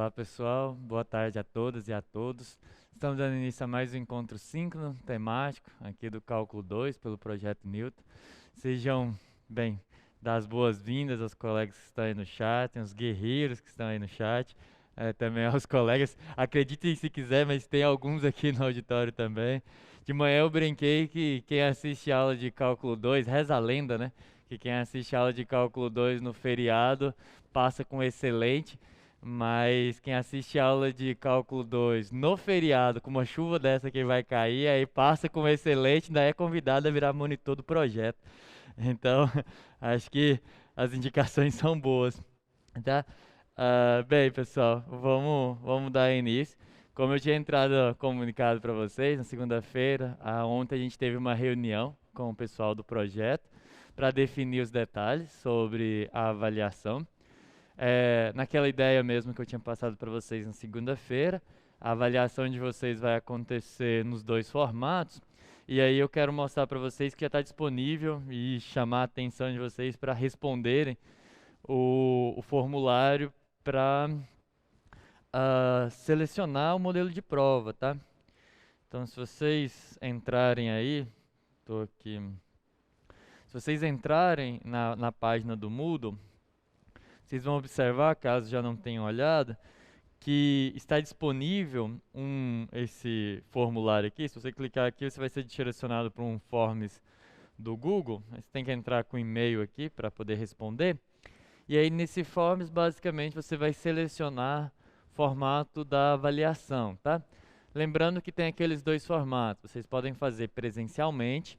Olá pessoal, boa tarde a todas e a todos. Estamos dando início a mais um encontro síncrono temático aqui do Cálculo 2 pelo Projeto Newton. Sejam, bem, das boas-vindas aos colegas que estão aí no chat, aos guerreiros que estão aí no chat, também aos colegas. Acreditem se quiser, mas tem alguns aqui no auditório também. De manhã eu brinquei que quem assiste a aula de Cálculo 2, reza a lenda, né? Que quem assiste a aula de Cálculo 2 no feriado passa com excelente. Mas quem assiste a aula de cálculo 2 no feriado, com uma chuva dessa que vai cair, aí passa como excelente, ainda é convidado a virar monitor do projeto. Então, acho que as indicações são boas, tá? Bem, pessoal, vamos dar início. Como eu tinha entrado comunicado para vocês, na segunda-feira, ontem a gente teve uma reunião com o pessoal do projeto para definir os detalhes sobre a avaliação. Naquela ideia mesmo que eu tinha passado para vocês na segunda-feira, a avaliação de vocês vai acontecer nos dois formatos. E aí eu quero mostrar para vocês que já está disponível e chamar a atenção de vocês para responderem o formulário para selecionar o modelo de prova, tá? Então, se vocês entrarem aí, tô aqui. Se vocês entrarem na página do Moodle, vocês vão observar, caso já não tenham olhado, que está disponível esse formulário aqui. Se você clicar aqui, você vai ser direcionado para um Forms do Google. Você tem que entrar com e-mail aqui para poder responder. E aí nesse Forms, basicamente, você vai selecionar o formato da avaliação, tá? Lembrando que tem aqueles dois formatos. Vocês podem fazer presencialmente.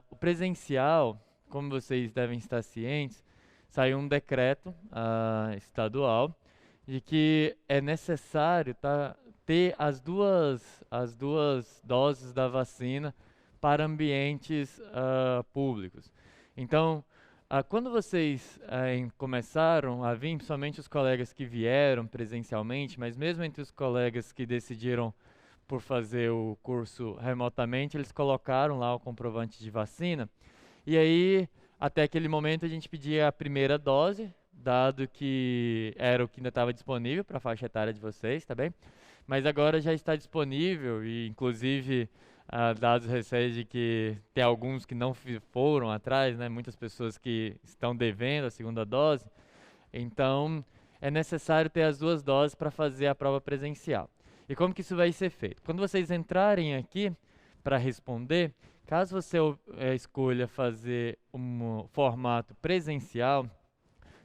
O presencial, como vocês devem estar cientes, saiu um decreto estadual de que é necessário ter as duas doses da vacina para ambientes públicos. Então, quando vocês começaram a vir, principalmente os colegas que vieram presencialmente, mas mesmo entre os colegas que decidiram por fazer o curso remotamente, eles colocaram lá o comprovante de vacina, e aí até aquele momento a gente pedia a primeira dose, dado que era o que ainda estava disponível para a faixa etária de vocês, tá bem? Mas agora já está disponível e inclusive dados recentes de que tem alguns que não foram atrás, né? Muitas pessoas que estão devendo a segunda dose. Então é necessário ter as duas doses para fazer a prova presencial. E como que isso vai ser feito? Quando vocês entrarem aqui para responder, caso você escolha fazer um formato presencial,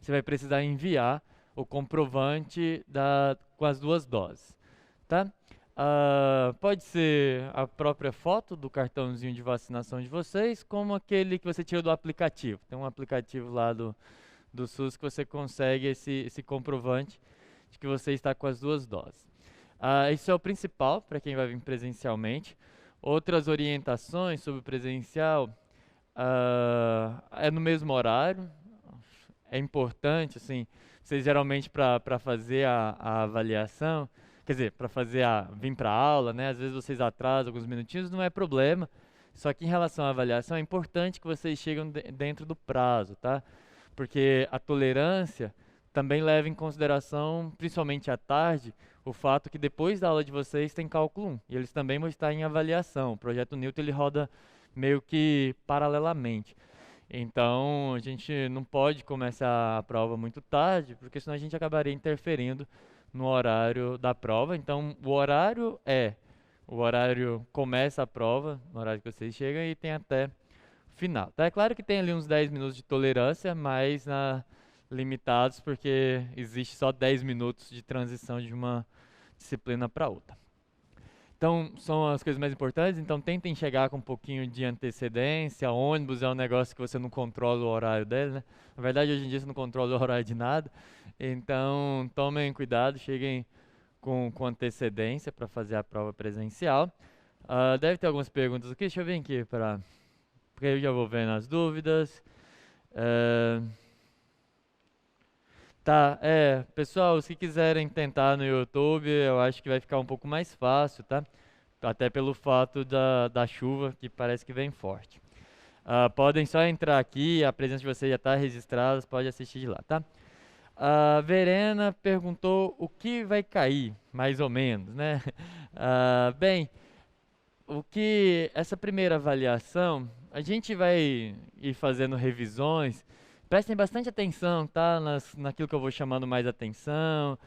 você vai precisar enviar o comprovante com as duas doses, tá? Pode ser a própria foto do cartãozinho de vacinação de vocês, como aquele que você tirou do aplicativo. Tem um aplicativo lá do SUS que você consegue esse comprovante de que você está com as duas doses. Isso é o principal para quem vai vir presencialmente. Outras orientações sobre o presencial é no mesmo horário. É importante, assim, vocês geralmente para fazer a avaliação, quer dizer, para vir para a aula, né? Às vezes vocês atrasam alguns minutinhos, não é problema. Só que em relação à avaliação, é importante que vocês cheguem dentro do prazo, tá? Porque a tolerância também leva em consideração, principalmente à tarde, o fato que depois da aula de vocês tem cálculo 1, e eles também vão estar em avaliação. O projeto Newton ele roda meio que paralelamente. Então, a gente não pode começar a prova muito tarde, porque senão a gente acabaria interferindo no horário da prova. Então, o horário começa a prova, no horário que vocês chegam, e tem até o final. Tá? É claro que tem ali uns 10 minutos de tolerância, mas limitados, porque existe só 10 minutos de transição de uma disciplina para outra. Então, são as coisas mais importantes. Então, tentem chegar com um pouquinho de antecedência. Ônibus é um negócio que você não controla o horário dele, né? Na verdade, hoje em dia você não controla o horário de nada. Então, tomem cuidado, cheguem com antecedência para fazer a prova presencial. Deve ter algumas perguntas aqui. Deixa eu ver aqui, porque eu já vou vendo as dúvidas. Tá, pessoal, os que quiserem tentar no YouTube, eu acho que vai ficar um pouco mais fácil, tá? Até pelo fato da chuva, que parece que vem forte. Podem só entrar aqui, a presença de vocês já está registrada, pode assistir de lá, tá? A Verena perguntou o que vai cair, mais ou menos, né? Bem, o que essa primeira avaliação, a gente vai ir fazendo revisões. Prestem bastante atenção, tá? Naquilo que eu vou chamando mais atenção,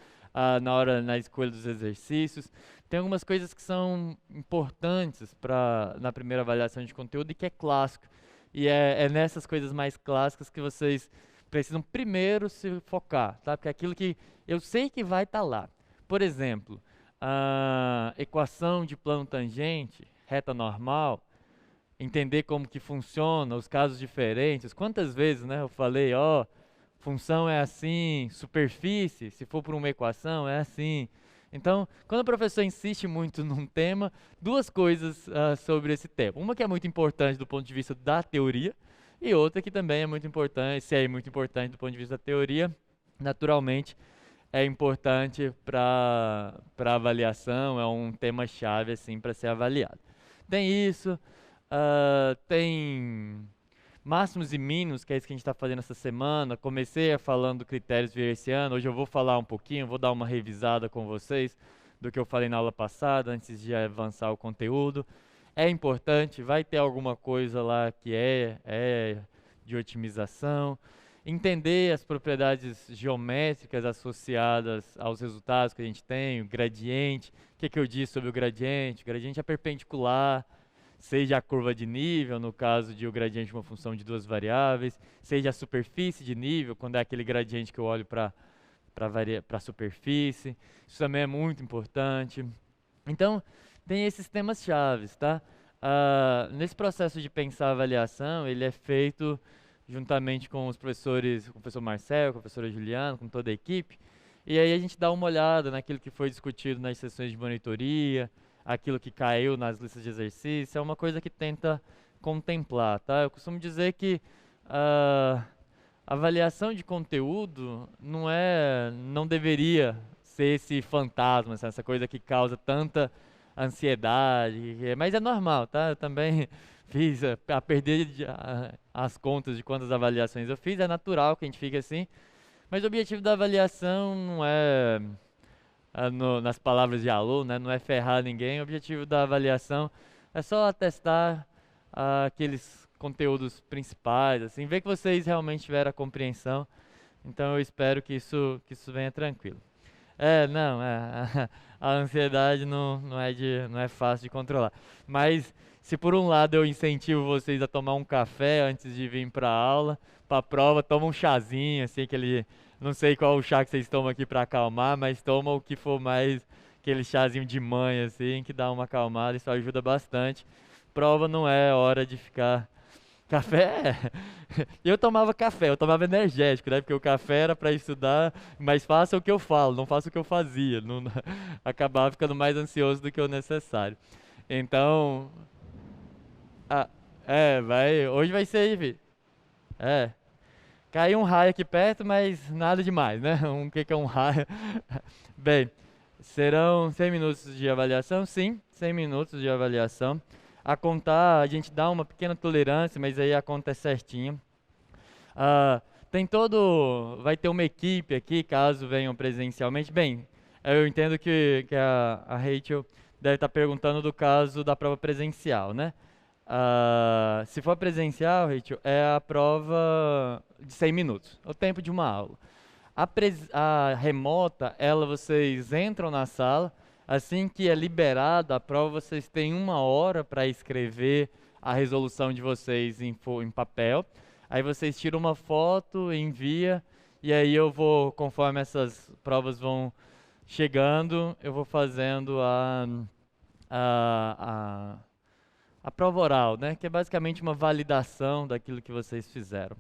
na escolha dos exercícios. Tem algumas coisas que são importantes na primeira avaliação de conteúdo e que é clássico. E é nessas coisas mais clássicas que vocês precisam primeiro se focar, tá? Porque é aquilo que eu sei que vai estar lá. Por exemplo, a equação de plano tangente, reta normal, entender como que funciona, os casos diferentes. Quantas vezes, né, eu falei, ó, função é assim, superfície, se for por uma equação, é assim. Então, quando o professor insiste muito num tema, duas coisas sobre esse tema. Uma que é muito importante do ponto de vista da teoria, e outra que também é muito importante, se é muito importante do ponto de vista da teoria, naturalmente é importante para avaliação, é um tema-chave assim para ser avaliado. Tem isso, tem máximos e mínimos, que é isso que a gente está fazendo essa semana. Comecei falando critérios ano, hoje eu vou falar um pouquinho, vou dar uma revisada com vocês do que eu falei na aula passada, antes de avançar o conteúdo. É importante, vai ter alguma coisa lá que é de otimização. Entender as propriedades geométricas associadas aos resultados que a gente tem, o gradiente. O que eu disse sobre o gradiente? O gradiente é perpendicular, seja a curva de nível, no caso de o gradiente de uma função de duas variáveis, seja a superfície de nível, quando é aquele gradiente que eu olho para a superfície. Isso também é muito importante. Então, tem esses temas chaves, tá? Nesse processo de pensar a avaliação, ele é feito juntamente com os professores, com o professor Marcel, com a professora Juliana, com toda a equipe, e aí a gente dá uma olhada naquilo que foi discutido nas sessões de monitoria, aquilo que caiu nas listas de exercício, é uma coisa que tenta contemplar, tá? Eu costumo dizer que a avaliação de conteúdo não deveria ser esse fantasma, essa coisa que causa tanta ansiedade, mas é normal, tá? Eu também fiz a perder as contas de quantas avaliações eu fiz, é natural que a gente fique assim, mas o objetivo da avaliação não é, nas palavras de aluno, né, não é ferrar ninguém, o objetivo da avaliação é só atestar aqueles conteúdos principais, assim, ver que vocês realmente tiveram a compreensão, então eu espero que isso venha tranquilo. Não, a ansiedade não é fácil de controlar. Mas se por um lado eu incentivo vocês a tomar um café antes de vir para a aula, para a prova, toma um chazinho, assim, não sei qual o chá que vocês tomam aqui para acalmar, mas toma o que for mais, aquele chazinho de manhã, assim, que dá uma acalmada, isso ajuda bastante. Prova não é hora de ficar. Café? Eu tomava café, eu tomava energético, né? Porque o café era para estudar, mas faça o que eu falo, não faça o que eu fazia. Acabava ficando mais ansioso do que o necessário. Então, ah, hoje vai ser, filho. É, caiu um raio aqui perto, mas nada demais, né? O que é um raio? Bem, serão 100 minutos de avaliação? Sim, 100 minutos de avaliação. A contar, a gente dá uma pequena tolerância, mas aí a conta é certinha. Vai ter uma equipe aqui, caso venham presencialmente. Bem, eu entendo que a Rachel deve estar perguntando do caso da prova presencial, né? Se for presencial, Rachel, é a prova de 100 minutos, o tempo de uma aula. A remota, vocês entram na sala, assim que é liberada a prova, vocês têm 1 hora para escrever a resolução de vocês em papel. Aí vocês tiram uma foto, envia, e aí conforme essas provas vão chegando, eu vou fazendo a prova oral, né? Que é basicamente uma validação daquilo que vocês fizeram.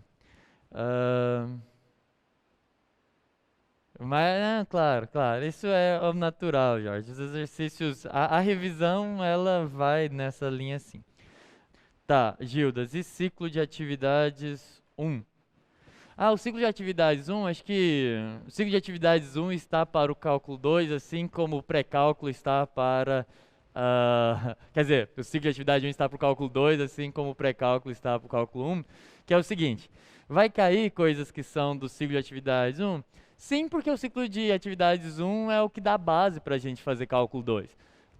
Mas, claro, isso é o natural, Jorge. Os exercícios, a revisão, ela vai nessa linha assim. Tá, Gildas, e ciclo de atividades 1? O ciclo de atividades 1, acho que o ciclo de atividades 1 está para o cálculo 2, assim como o pré-cálculo está para... quer dizer, o ciclo de atividade 1 está para o cálculo 2, assim como o pré-cálculo está para o cálculo 1, que é o seguinte, vai cair coisas que são do ciclo de atividades 1, Sim, porque o ciclo de atividades 1 é o que dá base para a gente fazer cálculo 2.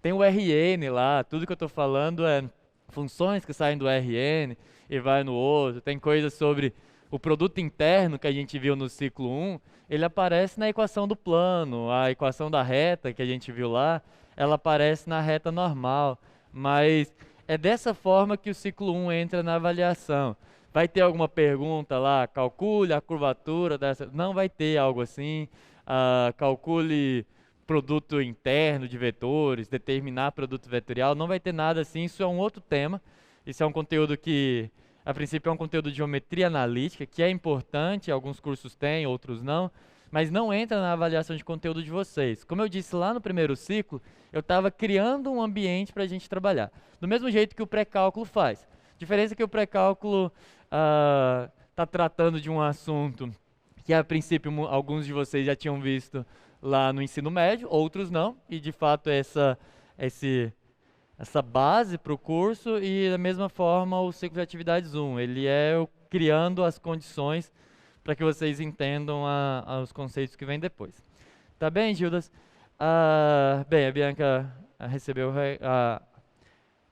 Tem o RN lá, tudo que eu estou falando é funções que saem do RN e vai no outro. Tem coisas sobre o produto interno que a gente viu no ciclo 1, ele aparece na equação do plano, a equação da reta que a gente viu lá, ela aparece na reta normal, mas é dessa forma que o ciclo 1 entra na avaliação. Vai ter alguma pergunta lá, calcule a curvatura dessa. Não vai ter algo assim. Calcule produto interno de vetores, determinar produto vetorial. Não vai ter nada assim. Isso é um outro tema. Isso é um conteúdo que, a princípio, é um conteúdo de geometria analítica, que é importante. Alguns cursos têm, outros não. Mas não entra na avaliação de conteúdo de vocês. Como eu disse lá no primeiro ciclo, eu estava criando um ambiente para a gente trabalhar. Do mesmo jeito que o pré-cálculo faz. A diferença é que o pré-cálculo está tratando de um assunto que, a princípio, alguns de vocês já tinham visto lá no ensino médio, outros não, e de fato essa base para o curso, e da mesma forma o ciclo de atividades 1, ele é criando as condições para que vocês entendam os conceitos que vêm depois. Tá bem, Gildas? Bem, a Bianca recebeu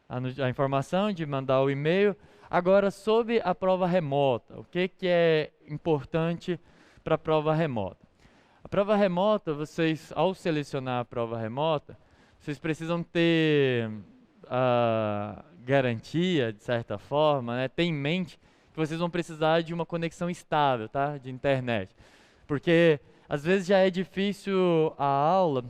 a informação de mandar o e-mail. Agora, sobre a prova remota, o que é importante para a prova remota? A prova remota, vocês, ao selecionar a prova remota, vocês precisam ter a garantia, de certa forma, né, ter em mente que vocês vão precisar de uma conexão estável, tá, de internet. Porque, às vezes, já é difícil a aula.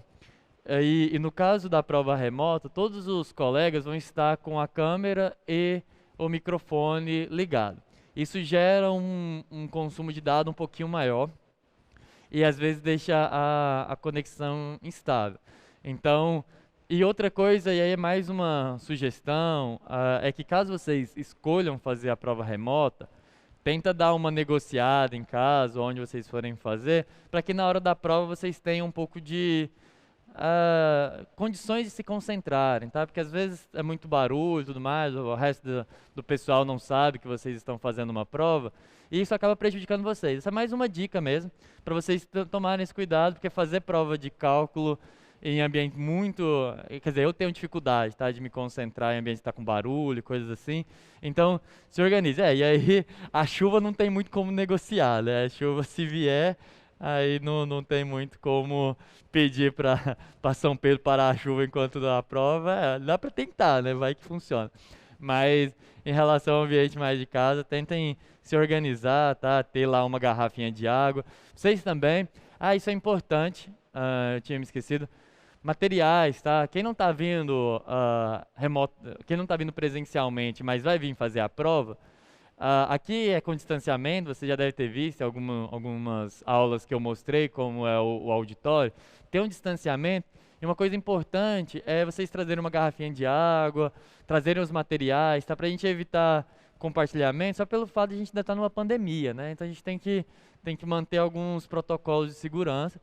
E no caso da prova remota, todos os colegas vão estar com a câmera e o microfone ligado. Isso gera um consumo de dados um pouquinho maior e às vezes deixa a conexão instável. Então, e outra coisa, e aí é mais uma sugestão, é que caso vocês escolham fazer a prova remota, tenta dar uma negociada em casa, onde vocês forem fazer, para que na hora da prova vocês tenham um pouco de condições de se concentrarem, tá? Porque às vezes é muito barulho e tudo mais, o resto do pessoal não sabe que vocês estão fazendo uma prova, e isso acaba prejudicando vocês. Essa é mais uma dica mesmo, para vocês tomarem esse cuidado, porque fazer prova de cálculo em ambiente muito... Quer dizer, eu tenho dificuldade, tá? De me concentrar em ambiente que está com barulho, coisas assim. Então, se organize. E aí a chuva não tem muito como negociar, né? A chuva, se vier... Aí não tem muito como pedir para São Pedro parar a chuva enquanto dá a prova. Dá para tentar, né? Vai que funciona. Mas em relação ao ambiente mais de casa, tentem se organizar, tá? Ter lá uma garrafinha de água. Vocês também. Isso é importante. Eu tinha me esquecido. Materiais, tá? Quem não está vindo quem não está vindo presencialmente, mas vai vir fazer a prova. Aqui é com distanciamento, você já deve ter visto algumas aulas que eu mostrei, como é o auditório. Tem um distanciamento, e uma coisa importante é vocês trazerem uma garrafinha de água, trazerem os materiais, tá? Para a gente evitar compartilhamento, só pelo fato de a gente ainda estar numa pandemia, né? Então a gente tem que manter alguns protocolos de segurança.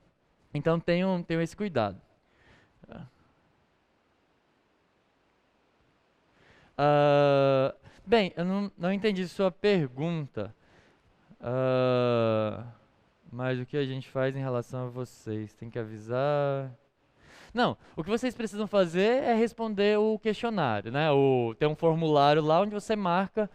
Então tenham esse cuidado. Bem, eu não entendi sua pergunta, mas o que a gente faz em relação a vocês? Tem que avisar... Não, o que vocês precisam fazer é responder o questionário, né? Tem um formulário lá onde você marca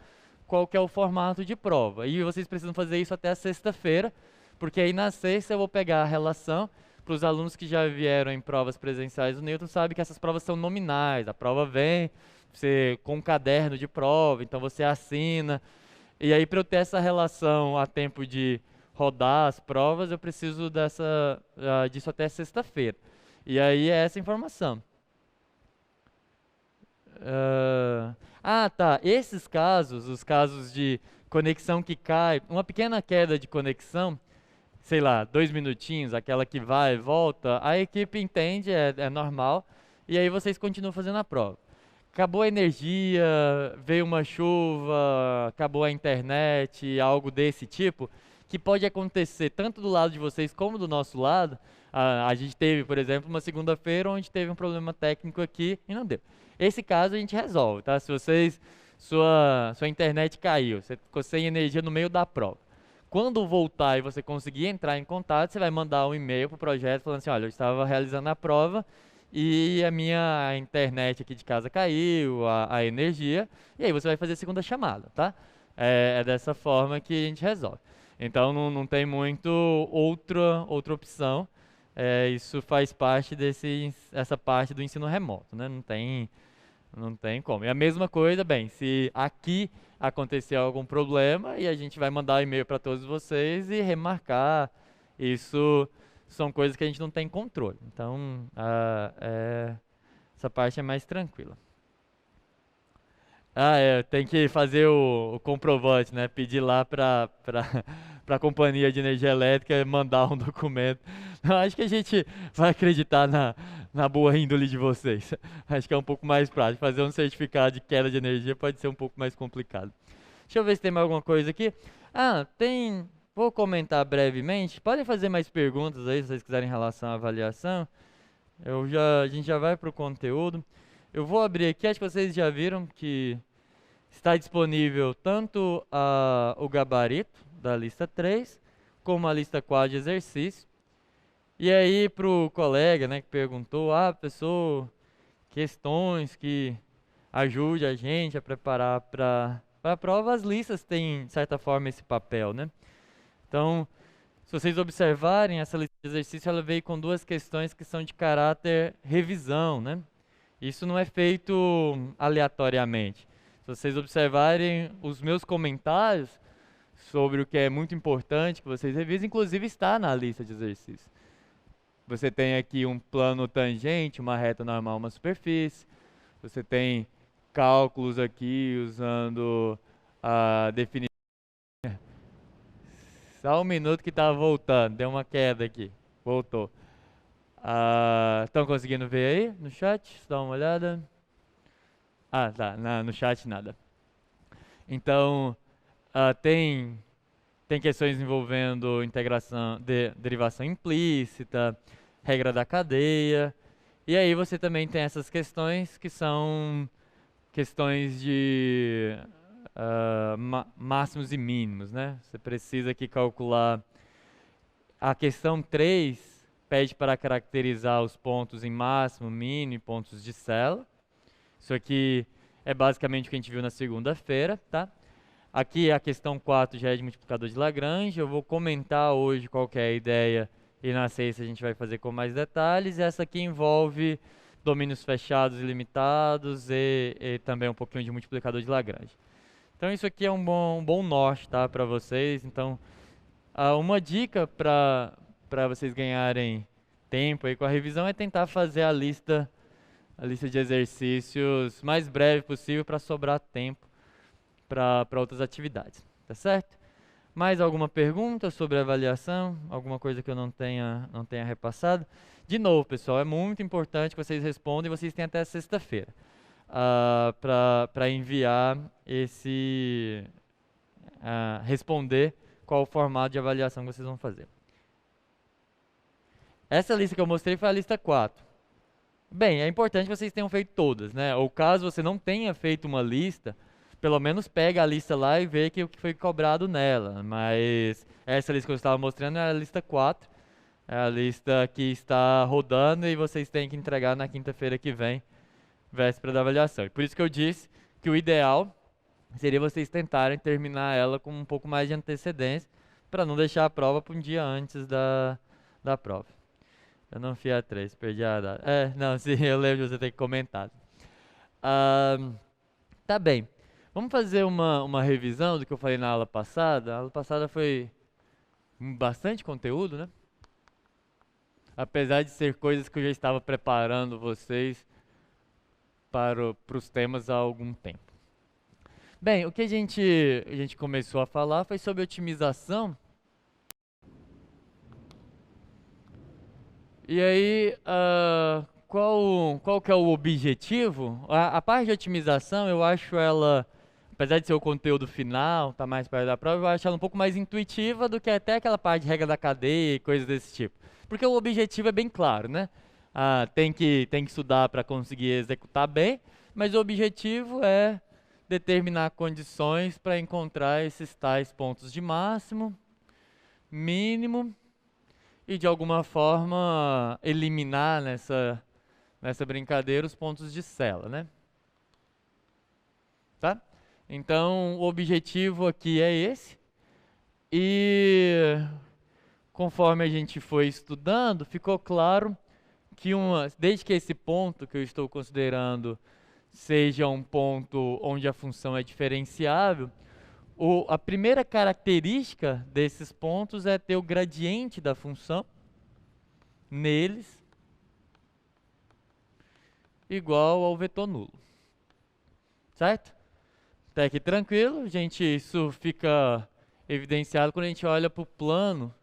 qual que é o formato de prova. E vocês precisam fazer isso até a sexta-feira, porque aí na sexta eu vou pegar a relação. Para os alunos que já vieram em provas presenciais do Newton, sabe que essas provas são nominais. A prova vem... Você, com um caderno de prova, então você assina. E aí, para eu ter essa relação a tempo de rodar as provas, eu preciso disso até sexta-feira. E aí é essa informação. Tá. Esses casos, os casos de conexão que cai, uma pequena queda de conexão, sei lá, 2 minutinhos, aquela que vai e volta, a equipe entende, é normal, e aí vocês continuam fazendo a prova. Acabou a energia, veio uma chuva, acabou a internet, algo desse tipo, que pode acontecer tanto do lado de vocês como do nosso lado. A gente teve, por exemplo, uma segunda-feira onde teve um problema técnico aqui e não deu. Esse caso a gente resolve, tá? Se sua internet caiu, você ficou sem energia no meio da prova. Quando voltar e você conseguir entrar em contato, você vai mandar um e-mail para o projeto falando assim, olha, eu estava realizando a prova e a minha internet aqui de casa caiu, a energia, e aí você vai fazer a segunda chamada, tá? É dessa forma que a gente resolve. Então não tem muito outra opção. Isso faz parte essa parte do ensino remoto, né? Não tem como. E a mesma coisa, bem, se aqui acontecer algum problema, e a gente vai mandar e-mail para todos vocês e remarcar. Isso são coisas que a gente não tem controle. Então, essa parte é mais tranquila. Tem que fazer o comprovante, né? Pedir lá para a companhia de energia elétrica mandar um documento. Eu acho que a gente vai acreditar na boa índole de vocês. Acho que é um pouco mais prático. Fazer um certificado de queda de energia pode ser um pouco mais complicado. Deixa eu ver se tem mais alguma coisa aqui. Tem. Vou comentar brevemente. Podem fazer mais perguntas aí, se vocês quiserem em relação à avaliação. A gente já vai para o conteúdo. Eu vou abrir aqui, acho que vocês já viram que está disponível tanto o gabarito da lista 3, como a lista 4 de exercício. E aí, para o colega, né, que perguntou, pessoa, questões que ajude a gente a preparar para a prova, as listas têm, de certa forma, esse papel, né? Então, se vocês observarem, essa lista de exercício, ela veio com duas questões que são de caráter revisão, né? Isso não é feito aleatoriamente. Se vocês observarem os meus comentários sobre o que é muito importante que vocês revisem, inclusive está na lista de exercícios. Você tem aqui um plano tangente, uma reta normal, uma superfície. Você tem cálculos aqui usando a definição. Só um minuto que estava voltando, deu uma queda aqui. Voltou. Estão conseguindo ver aí no chat? Dá uma olhada. Tá. No chat nada. Então, tem questões envolvendo integração, derivação implícita, regra da cadeia. E aí você também tem essas questões que são questões de máximos e mínimos, né? Você precisa aqui calcular. A questão 3 pede para caracterizar os pontos em máximo, mínimo e pontos de célula. Isso aqui é basicamente o que a gente viu na segunda-feira, tá? Aqui a questão 4 já é de multiplicador de Lagrange. Eu vou comentar hoje qual que é a ideia e na sexta a gente vai fazer com mais detalhes. Essa aqui envolve domínios fechados e limitados e também um pouquinho de multiplicador de Lagrange. Então isso aqui é um bom norte, tá, para vocês. Então, uma dica para vocês ganharem tempo aí com a revisão é tentar fazer a lista de exercícios mais breve possível para sobrar tempo para outras atividades, tá certo? Mais alguma pergunta sobre a avaliação? Alguma coisa que eu não tenha repassado? De novo, pessoal, é muito importante que vocês respondam e vocês têm até sexta-feira para enviar responder qual o formato de avaliação que vocês vão fazer. Essa lista que eu mostrei foi a lista 4. Bem, é importante que vocês tenham feito todas, né? Ou caso você não tenha feito uma lista, pelo menos pega a lista lá e vê o que foi cobrado nela. Mas essa lista que eu estava mostrando é a lista 4. É a lista que está rodando e vocês têm que entregar na quinta-feira que vem, véspera da avaliação. E por isso que eu disse que o ideal seria vocês tentarem terminar ela com um pouco mais de antecedência, para não deixar a prova para um dia antes da prova. Eu não fui atrás, perdi a data. Não, sim, eu lembro de você ter comentado. Tá bem. Vamos fazer uma revisão do que eu falei na aula passada. A aula passada foi bastante conteúdo, né? Apesar de ser coisas que eu já estava preparando vocês para os temas há algum tempo. Bem, o que a gente começou a falar foi sobre otimização. E aí, qual que é o objetivo? A parte de otimização, eu acho ela, apesar de ser o conteúdo final, tá mais perto da prova, eu acho ela um pouco mais intuitiva do que até aquela parte de regra da cadeia e coisas desse tipo. Porque o objetivo é bem claro, né? Tem que estudar para conseguir executar bem, mas o objetivo é determinar condições para encontrar esses tais pontos de máximo mínimo e de alguma forma eliminar nessa brincadeira os pontos de sela, né? Tá? Então o objetivo aqui é esse. E conforme a gente foi estudando, ficou claro que desde que esse ponto que eu estou considerando seja um ponto onde a função é diferenciável, a primeira característica desses pontos é ter o gradiente da função neles igual ao vetor nulo. Certo? Até aqui tranquilo, isso fica evidenciado quando a gente olha para o plano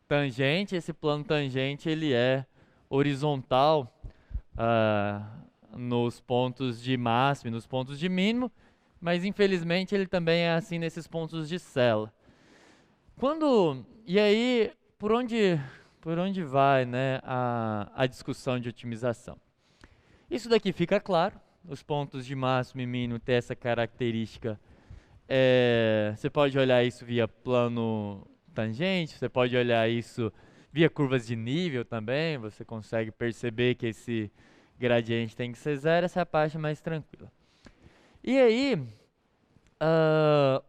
tangente. Esse plano tangente ele é horizontal nos pontos de máximo e nos pontos de mínimo, mas infelizmente ele também é assim nesses pontos de sela. E aí, por onde vai, né, a discussão de otimização? Isso daqui fica claro, os pontos de máximo e mínimo têm essa característica. Você pode olhar isso via plano tangente, você pode olhar isso via curvas de nível também, você consegue perceber que esse gradiente tem que ser zero, essa é a parte mais tranquila. E aí,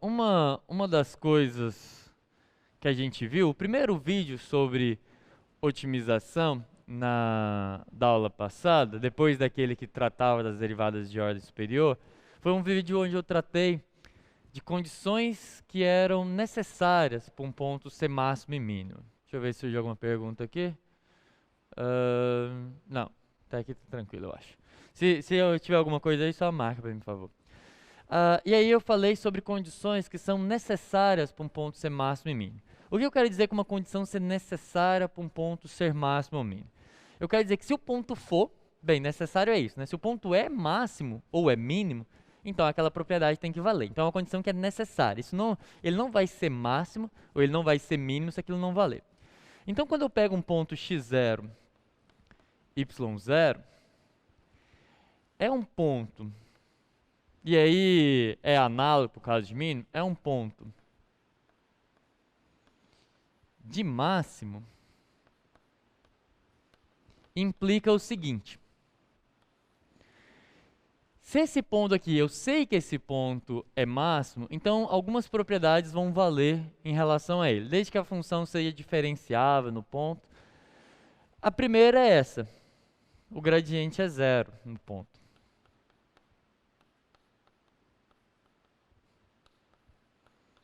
uma das coisas que a gente viu, o primeiro vídeo sobre otimização da aula passada, depois daquele que tratava das derivadas de ordem superior, foi um vídeo onde eu tratei de condições que eram necessárias para um ponto ser máximo e mínimo. Deixa eu ver se surgiu alguma pergunta aqui. Não, tá aqui tranquilo, eu acho. Se eu tiver alguma coisa aí, só marca para mim, por favor. E aí eu falei sobre condições que são necessárias para um ponto ser máximo e mínimo. O que eu quero dizer com uma condição ser necessária para um ponto ser máximo ou mínimo? Eu quero dizer que se o ponto for, bem, necessário é isso, né? Se o ponto é máximo ou é mínimo, então aquela propriedade tem que valer. Então é uma condição que é necessária. Ele não vai ser máximo ou ele não vai ser mínimo se aquilo não valer. Então quando eu pego um ponto x0, y0, é um ponto, e aí é análogo para o caso de mínimo, é um ponto de máximo, implica o seguinte: se esse ponto aqui, eu sei que esse ponto é máximo, então algumas propriedades vão valer em relação a ele, desde que a função seja diferenciável no ponto. A primeira é essa: o gradiente é zero no ponto.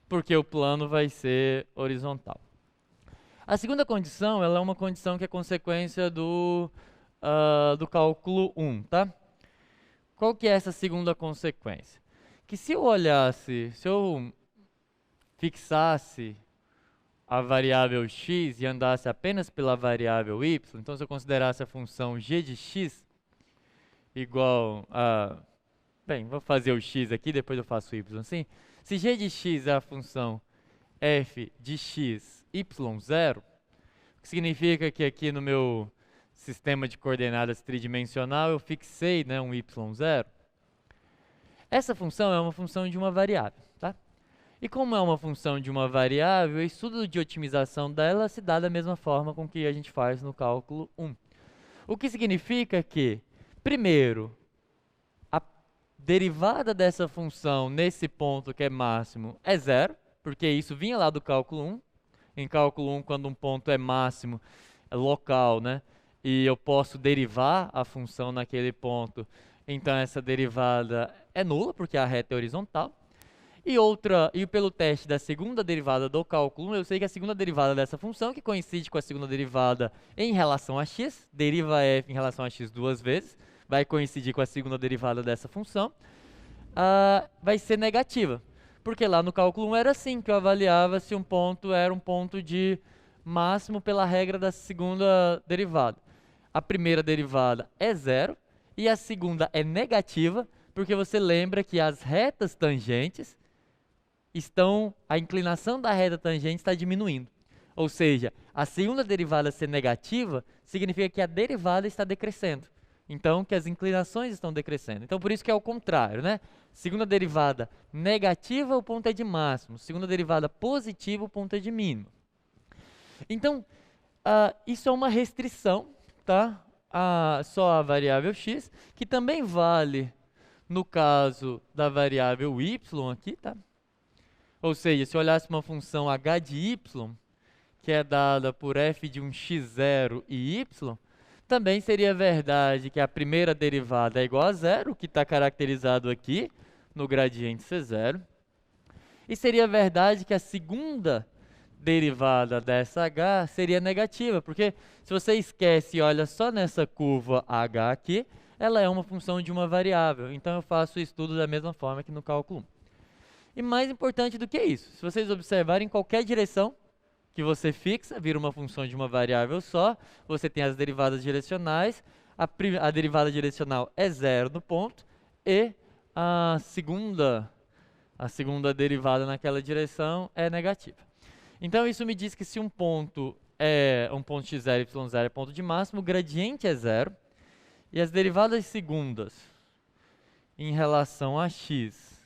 Porque o plano vai ser horizontal. A segunda condição, ela é uma condição que é consequência do cálculo 1, tá? Qual que é essa segunda consequência? Que se eu fixasse a variável x e andasse apenas pela variável y, então se eu considerasse a função g de x igual a... Bem, vou fazer o x aqui, depois eu faço o y assim. Se g de x é a função f de x y0, o que significa que aqui no meu sistema de coordenadas tridimensional eu fixei, né, um y0. Essa função é uma função de uma variável, tá? E como é uma função de uma variável, o estudo de otimização dela se dá da mesma forma com que a gente faz no cálculo 1. O que significa que, primeiro, a derivada dessa função nesse ponto que é máximo é zero, porque isso vinha lá do cálculo 1. Em cálculo 1, quando um ponto é máximo, é local, né? E eu posso derivar a função naquele ponto, então essa derivada é nula, porque a reta é horizontal. E pelo teste da segunda derivada do cálculo 1, eu sei que a segunda derivada dessa função, que coincide com a segunda derivada em relação a x, deriva f em relação a x duas vezes, vai coincidir com a segunda derivada dessa função, vai ser negativa. Porque lá no cálculo 1 era assim, que eu avaliava se um ponto era um ponto de máximo pela regra da segunda derivada. A primeira derivada é zero e a segunda é negativa, porque você lembra que as retas tangentes a inclinação da reta tangente está diminuindo. Ou seja, a segunda derivada ser negativa significa que a derivada está decrescendo. Então, que as inclinações estão decrescendo. Então, por isso que é o contrário, né? Segunda derivada negativa, o ponto é de máximo. Segunda derivada positiva, o ponto é de mínimo. Então, isso é uma restrição, tá? Só a variável x, que também vale no caso da variável y aqui, tá? Ou seja, se eu olhasse uma função h de y, que é dada por f de um x0 e y, também seria verdade que a primeira derivada é igual a zero, que está caracterizado aqui no gradiente C0. E seria verdade que a segunda derivada dessa h seria negativa, porque se você esquece e olha só nessa curva h aqui, ela é uma função de uma variável. Então eu faço o estudo da mesma forma que no cálculo 1. E mais importante do que isso, se vocês observarem qualquer direção que você fixa, vira uma função de uma variável só, você tem as derivadas direcionais, a derivada direcional é zero no ponto, e a segunda derivada naquela direção é negativa. Então isso me diz que se um ponto x0, y0 é ponto de máximo, o gradiente é zero, e as derivadas segundas em relação a x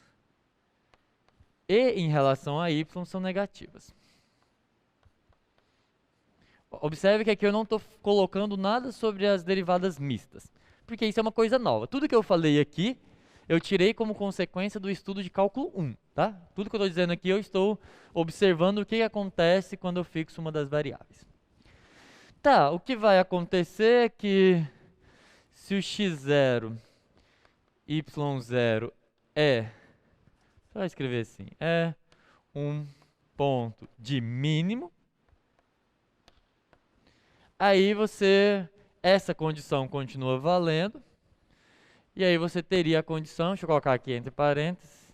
e em relação a y são negativas. Observe que aqui eu não estou colocando nada sobre as derivadas mistas, porque isso é uma coisa nova. Tudo que eu falei aqui, eu tirei como consequência do estudo de cálculo 1, tá? Tudo que eu estou dizendo aqui, eu estou observando o que acontece quando eu fixo uma das variáveis. Tá, o que vai acontecer é que se o x0, y0 só escrever assim, é um ponto de mínimo, aí essa condição continua valendo, e aí você teria a condição, deixa eu colocar aqui entre parênteses,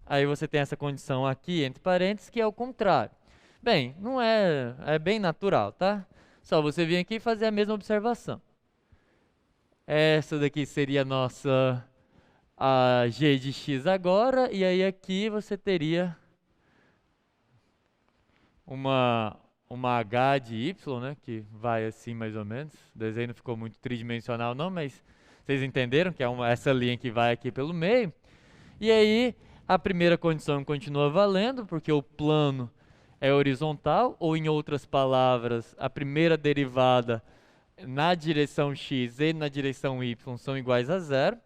aí você tem essa condição aqui entre parênteses, que é o contrário. Bem, não é bem natural, tá? Só você vir aqui e fazer a mesma observação. Essa daqui seria a g de x agora, e aí aqui você teria uma h de y, né, que vai assim mais ou menos. O desenho não ficou muito tridimensional não, mas vocês entenderam que é essa linha que vai aqui pelo meio. E aí a primeira condição continua valendo, porque o plano é horizontal, ou em outras palavras, a primeira derivada na direção x e na direção y são iguais a zero.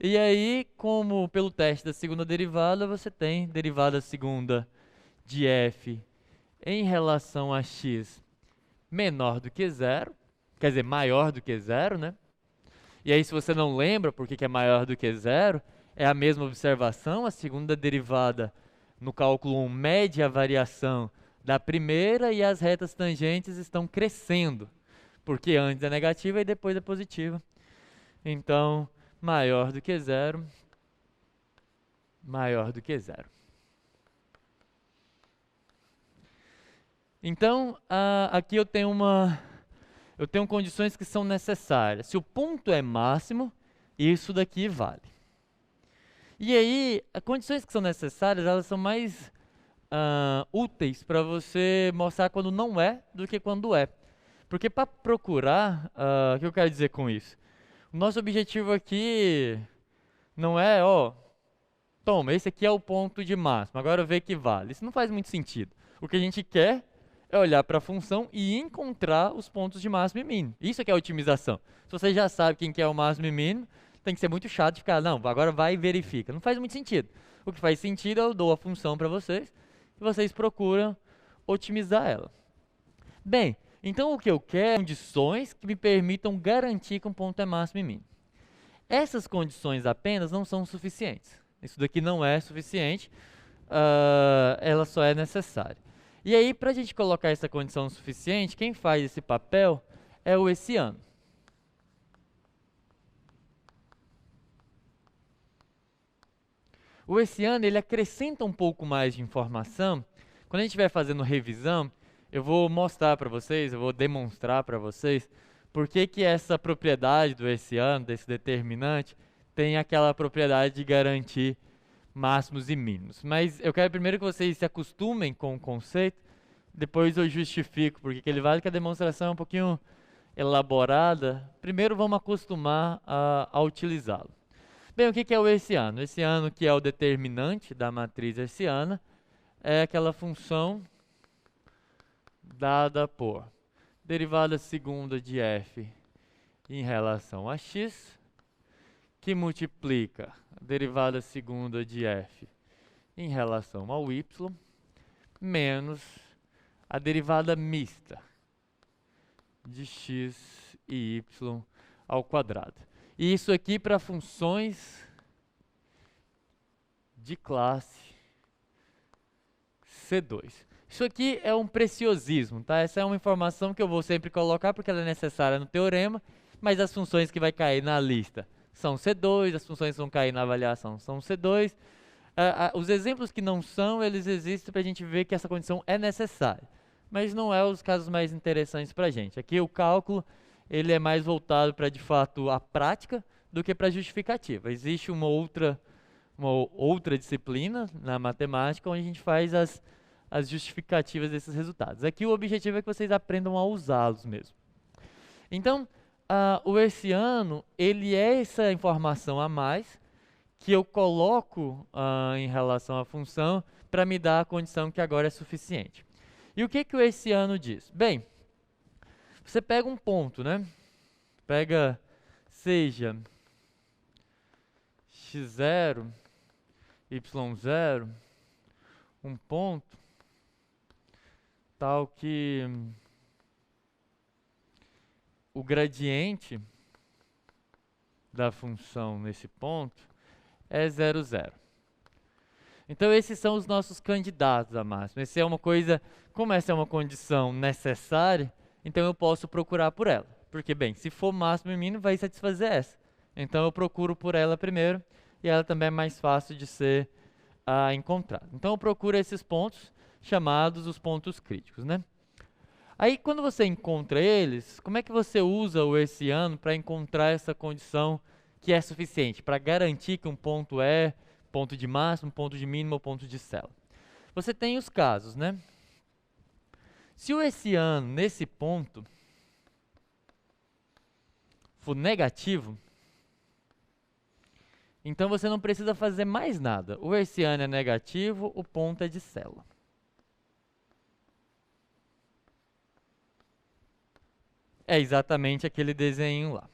E aí, como pelo teste da segunda derivada, você tem derivada segunda de f em relação a x menor do que zero, quer dizer, maior do que zero, né? E aí, se você não lembra por que é maior do que zero, é a mesma observação, a segunda derivada no cálculo 1 mede a variação da primeira e as retas tangentes estão crescendo, porque antes é negativa e depois é positiva. Então, maior do que zero, maior do que zero. Então, aqui eu tenho condições que são necessárias. Se o ponto é máximo, isso daqui vale. E aí, as condições que são necessárias, elas são mais úteis para você mostrar quando não é do que quando é. Porque para procurar, o que eu quero dizer com isso? O nosso objetivo aqui não é, toma, esse aqui é o ponto de máximo, agora vê que vale. Isso não faz muito sentido. O que a gente quer é olhar para a função e encontrar os pontos de máximo e mínimo. Isso aqui é a otimização. Se você já sabe quem que é o máximo e mínimo, tem que ser muito chato de ficar, não, agora vai e verifica. Não faz muito sentido. O que faz sentido é eu dou a função para vocês e vocês procuram otimizar ela. Bem, então o que eu quero é condições que me permitam garantir que um ponto é máximo e mínimo. Essas condições apenas não são suficientes. Isso daqui não é suficiente, ela só é necessária. E aí, para a gente colocar essa condição suficiente, quem faz esse papel é o hessiano. O hessiano, ele acrescenta um pouco mais de informação. Quando a gente estiver fazendo revisão, eu vou mostrar para vocês, eu vou demonstrar para vocês por que essa propriedade do hessiano, desse determinante, tem aquela propriedade de garantir máximos e mínimos. Mas eu quero primeiro que vocês se acostumem com o conceito, depois eu justifico porque ele vale, que a demonstração é um pouquinho elaborada. Primeiro vamos acostumar a utilizá-lo. Bem, o que é o hessiano? O hessiano, que é o determinante da matriz hessiana, é aquela função dada por derivada segunda de f em relação a x, que multiplica a derivada segunda de f em relação ao y, menos a derivada mista de x e y ao quadrado. E isso aqui para funções de classe C2. Isso aqui é um preciosismo, tá? Essa é uma informação que eu vou sempre colocar porque ela é necessária no teorema, mas as funções que vai cair na lista são C2, as funções que vão cair na avaliação são C2. Os exemplos que não são, eles existem para a gente ver que essa condição é necessária, mas não é os casos mais interessantes para a gente. Aqui o cálculo ele é mais voltado para, de fato, a prática do que para a justificativa. Existe uma outra disciplina na matemática onde a gente faz as justificativas desses resultados. Aqui o objetivo é que vocês aprendam a usá-los mesmo. Então, o hessiano, ele é essa informação a mais que eu coloco em relação à função para me dar a condição que agora é suficiente. E o que o hessiano diz? Bem, você pega um ponto, né? Pega, seja x0, y0, um ponto, tal que o gradiente da função nesse ponto é 0, 0. Então esses são os nossos candidatos a máxima. Essa é uma coisa, como essa é uma condição necessária, então eu posso procurar por ela. Porque, bem, se for máximo e mínimo, vai satisfazer essa. Então eu procuro por ela primeiro, e ela também é mais fácil de ser encontrada. Então eu procuro esses pontos, chamados os pontos críticos, né? Aí quando você encontra eles, como é que você usa o hessiano para encontrar essa condição que é suficiente, para garantir que um ponto é ponto de máximo, ponto de mínimo ou ponto de célula? Você tem os casos, né? Se o hessiano nesse ponto for negativo, então você não precisa fazer mais nada. O hessiano é negativo, o ponto é de célula. É exatamente aquele desenho lá.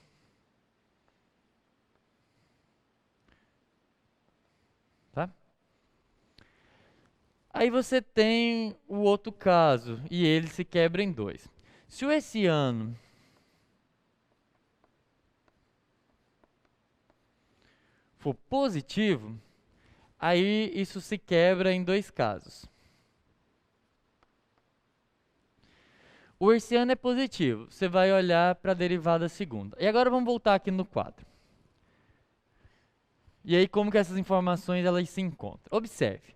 Tá? Aí você tem o outro caso, e ele se quebra em dois. Se o hessiano for positivo, aí isso se quebra em dois casos. O hessiano é positivo, você vai olhar para a derivada segunda. E agora vamos voltar aqui no quadro. E aí como que essas informações elas se encontram? Observe.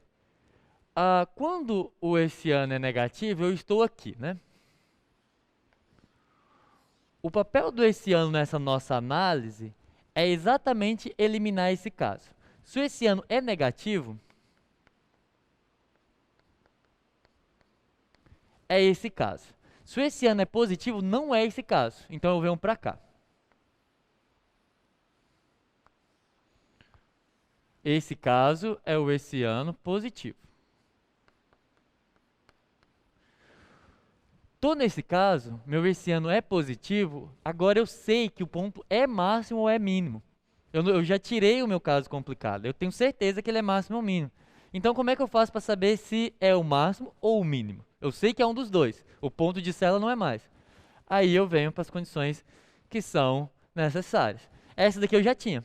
Quando o hessiano é negativo, eu estou aqui, né? O papel do hessiano nessa nossa análise é exatamente eliminar esse caso. Se o hessiano é negativo, é esse caso. Se o hessiano é positivo, não é esse caso. Então eu venho para cá. Esse caso é o hessiano positivo. Tô nesse caso, meu hessiano é positivo, agora eu sei que o ponto é máximo ou é mínimo. Eu já tirei o meu caso complicado, eu tenho certeza que ele é máximo ou mínimo. Então como é que eu faço para saber se é o máximo ou o mínimo? Eu sei que é um dos dois, o ponto de célula não é mais. Aí eu venho para as condições que são necessárias. Essa daqui eu já tinha.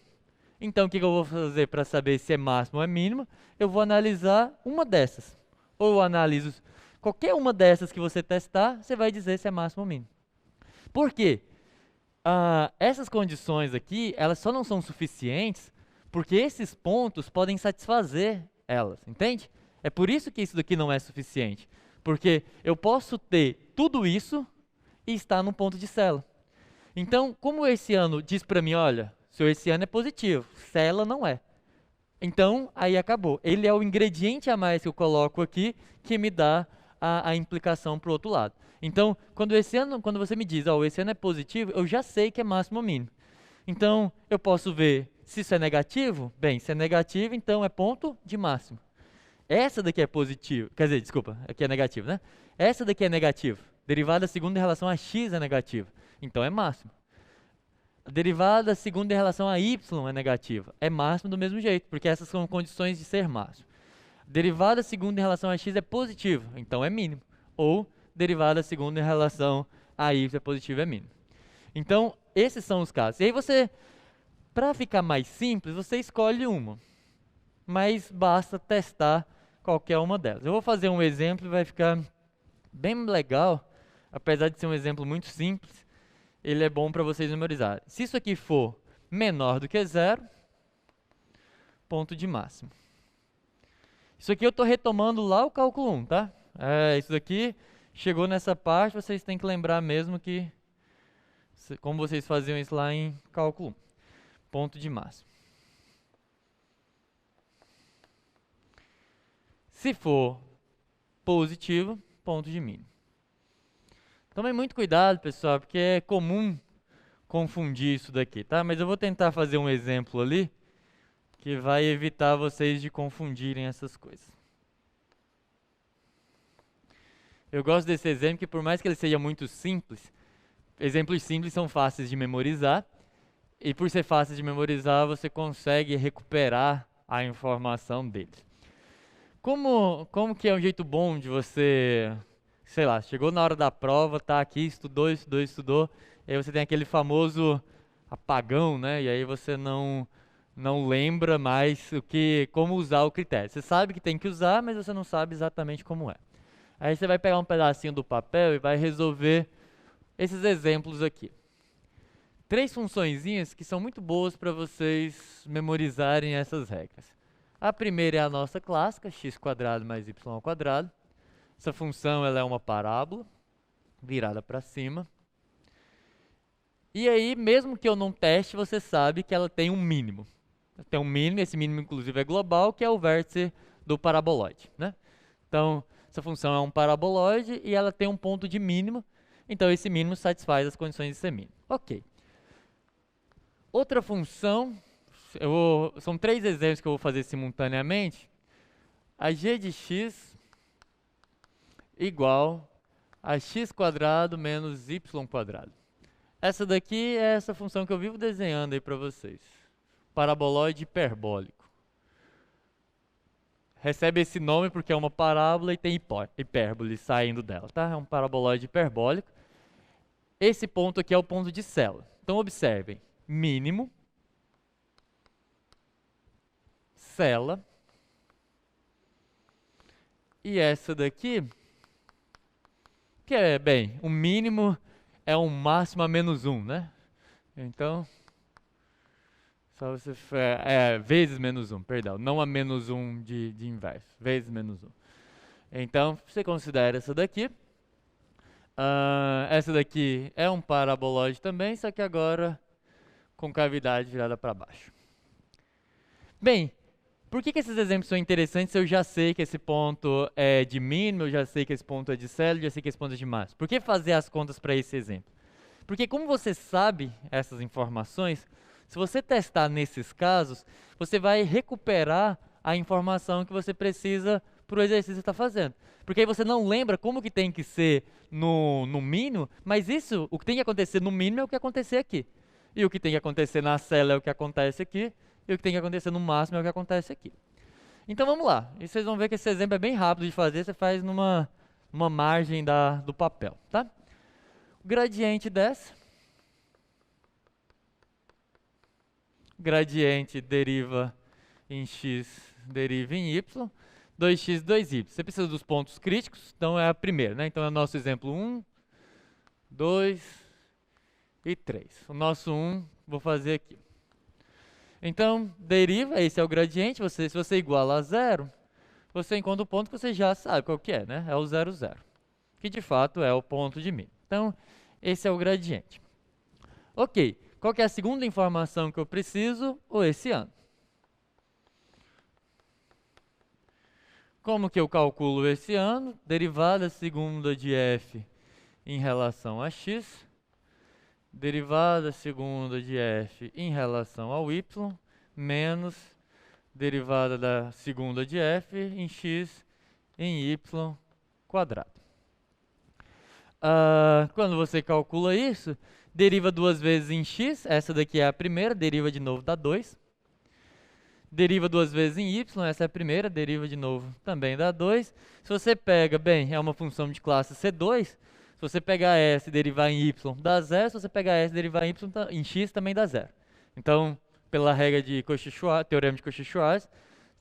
Então o que eu vou fazer para saber se é máximo ou é mínimo? Eu vou analisar uma dessas. Ou eu analiso qualquer uma dessas que você testar, você vai dizer se é máximo ou mínimo. Por quê? Essas condições aqui, elas só não são suficientes porque esses pontos podem satisfazer elas, entende? É por isso que isso daqui não é suficiente. Porque eu posso ter tudo isso e estar num ponto de célula. Então, como o hessiano diz para mim, olha, seu hessiano é positivo, célula não é. Então, aí acabou. Ele é o ingrediente a mais que eu coloco aqui que me dá a implicação para o outro lado. Então, quando você me diz, o hessiano é positivo, eu já sei que é máximo ou mínimo. Então, eu posso ver se isso é negativo. Bem, se é negativo, então é ponto de máximo. Essa daqui é positivo, quer dizer, desculpa, aqui é negativo, né? Essa daqui é negativo. Derivada segunda em relação a x é negativa, então é máximo. A derivada segunda em relação a y é negativa, é máximo do mesmo jeito, porque essas são condições de ser máximo. Derivada segunda em relação a x é positiva, então é mínimo. Ou derivada segunda em relação a y é positiva, é mínimo. Então, esses são os casos. E aí você, para ficar mais simples, você escolhe uma. Mas basta testar qualquer uma delas. Eu vou fazer um exemplo e vai ficar bem legal. Apesar de ser um exemplo muito simples, ele é bom para vocês memorizarem. Se isso aqui for menor do que zero, ponto de máximo. Isso aqui eu estou retomando lá o cálculo 1, tá? Isso daqui, chegou nessa parte, vocês têm que lembrar mesmo que, como vocês faziam isso lá em cálculo 1. Ponto de máximo. Se for positivo, ponto de mínimo. Tomem muito cuidado, pessoal, porque é comum confundir isso daqui, tá? Mas eu vou tentar fazer um exemplo ali que vai evitar vocês de confundirem essas coisas. Eu gosto desse exemplo que, por mais que ele seja muito simples, exemplos simples são fáceis de memorizar, e por ser fácil de memorizar, você consegue recuperar a informação deles. Como que é um jeito bom de você, sei lá, chegou na hora da prova, tá aqui, estudou, e aí você tem aquele famoso apagão, né? E aí você não lembra mais como usar o critério. Você sabe que tem que usar, mas você não sabe exatamente como é. Aí você vai pegar um pedacinho do papel e vai resolver esses exemplos aqui. 3 funçõezinhas que são muito boas para vocês memorizarem essas regras. A primeira é a nossa clássica, x² mais y². Essa função ela é uma parábola, virada para cima. E aí, mesmo que eu não teste, você sabe que ela tem um mínimo. Tem um mínimo, esse mínimo inclusive é global, que é o vértice do paraboloide, né? Então, essa função é um paraboloide e ela tem um ponto de mínimo. Então, esse mínimo satisfaz as condições de ser mínimo. Ok. Outra função, são 3 exemplos que eu vou fazer simultaneamente. A g de x igual a x² menos y². Essa daqui é essa função que eu vivo desenhando aí para vocês. Paraboloide hiperbólico. Recebe esse nome porque é uma parábola e tem hipérbole saindo dela, tá? É um paraboloide hiperbólico. Esse ponto aqui é o ponto de célula. Então, observem. Mínimo, célula, e essa daqui, que é, bem, o mínimo é um máximo a menos 1, né? Então, só você vezes menos 1, perdão, não a menos 1 de inverso, vezes menos 1. Então, você considera essa daqui. Essa daqui é um paraboloide também, só que agora com cavidade virada para baixo. Bem, por que esses exemplos são interessantes se eu já sei que esse ponto é de mínimo, eu já sei que esse ponto é de célula, eu já sei que esse ponto é de máximo? Por que fazer as contas para esse exemplo? Porque como você sabe essas informações, se você testar nesses casos, você vai recuperar a informação que você precisa para o exercício que você está fazendo. Porque aí você não lembra como que tem que ser no mínimo, mas isso, o que tem que acontecer no mínimo é o que acontecer aqui. E o que tem que acontecer na célula é o que acontece aqui, e o que tem que acontecer no máximo é o que acontece aqui. Então vamos lá, e vocês vão ver que esse exemplo é bem rápido de fazer, você faz numa margem do papel, tá? O gradiente dessa, gradiente deriva em x, deriva em y, 2x, 2y. Você precisa dos pontos críticos, então é a primeira, né? Então é o nosso exemplo 1, 2 e 3. O nosso 1, vou fazer aqui. Então, deriva, esse é o gradiente, se você iguala a 0, você encontra o ponto que você já sabe qual que é, né? É o 0, 0, que de fato é o ponto de mínimo. Então, esse é o gradiente. Ok, qual que é a segunda informação que eu preciso? O esse ano. Como que eu calculo esse ano? Derivada segunda de f em relação a x, derivada segunda de f em relação ao y, menos derivada da segunda de f em x em y². Quando você calcula isso, deriva duas vezes em x, essa daqui é a primeira, deriva de novo dá 2. Deriva duas vezes em y, essa é a primeira, deriva de novo também dá 2. Se você pega, bem, é uma função de classe C2, se você pegar s e derivar em y, dá 0. Se você pegar s e derivar em, em x, também dá 0. Então, pela regra de Cauchy-Schwarz, teorema de Cauchy-Schwarz,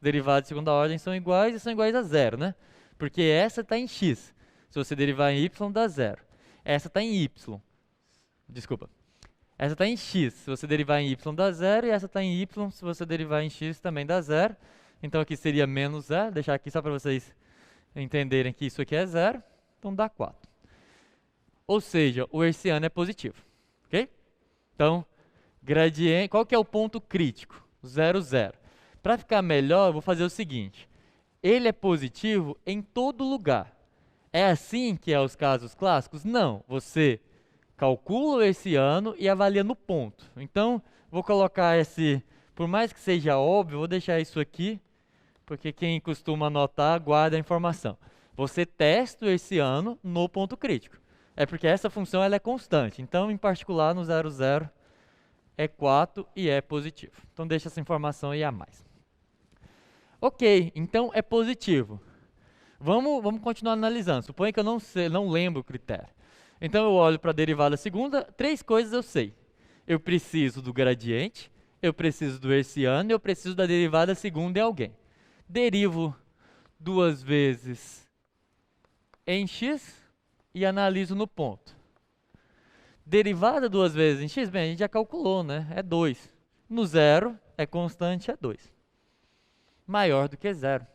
derivados de segunda ordem são iguais e são iguais a 0, né? Porque essa está em x. Se você derivar em y, dá 0. Essa está em y. Desculpa. Essa está em x, se você derivar em y dá 0, e essa está em y, se você derivar em x também dá 0. Então aqui seria menos 0, vou deixar aqui só para vocês entenderem que isso aqui é 0, então dá 4. Ou seja, o hertziano é positivo, ok? Então, gradiente, qual que é o ponto crítico? 0, 0. Para ficar melhor, eu vou fazer o seguinte, ele é positivo em todo lugar. É assim que é os casos clássicos? Não, você calcula o hertziano e avalia no ponto. Então, vou colocar esse, por mais que seja óbvio, vou deixar isso aqui, porque quem costuma anotar, guarda a informação. Você testa o hertziano no ponto crítico. É porque essa função ela é constante. Então, em particular, no 0, 0 é 4 e é positivo. Então, deixa essa informação aí a mais. Ok, então é positivo. Vamos continuar analisando. Suponha que eu não lembro o critério. Então eu olho para a derivada segunda, 3 coisas eu sei. Eu preciso do gradiente, eu preciso do hertziano e eu preciso da derivada segunda em alguém. Derivo duas vezes em x e analiso no ponto. Derivada duas vezes em x, bem, a gente já calculou, né? É 2. No 0 é constante, é 2. Maior do que 0.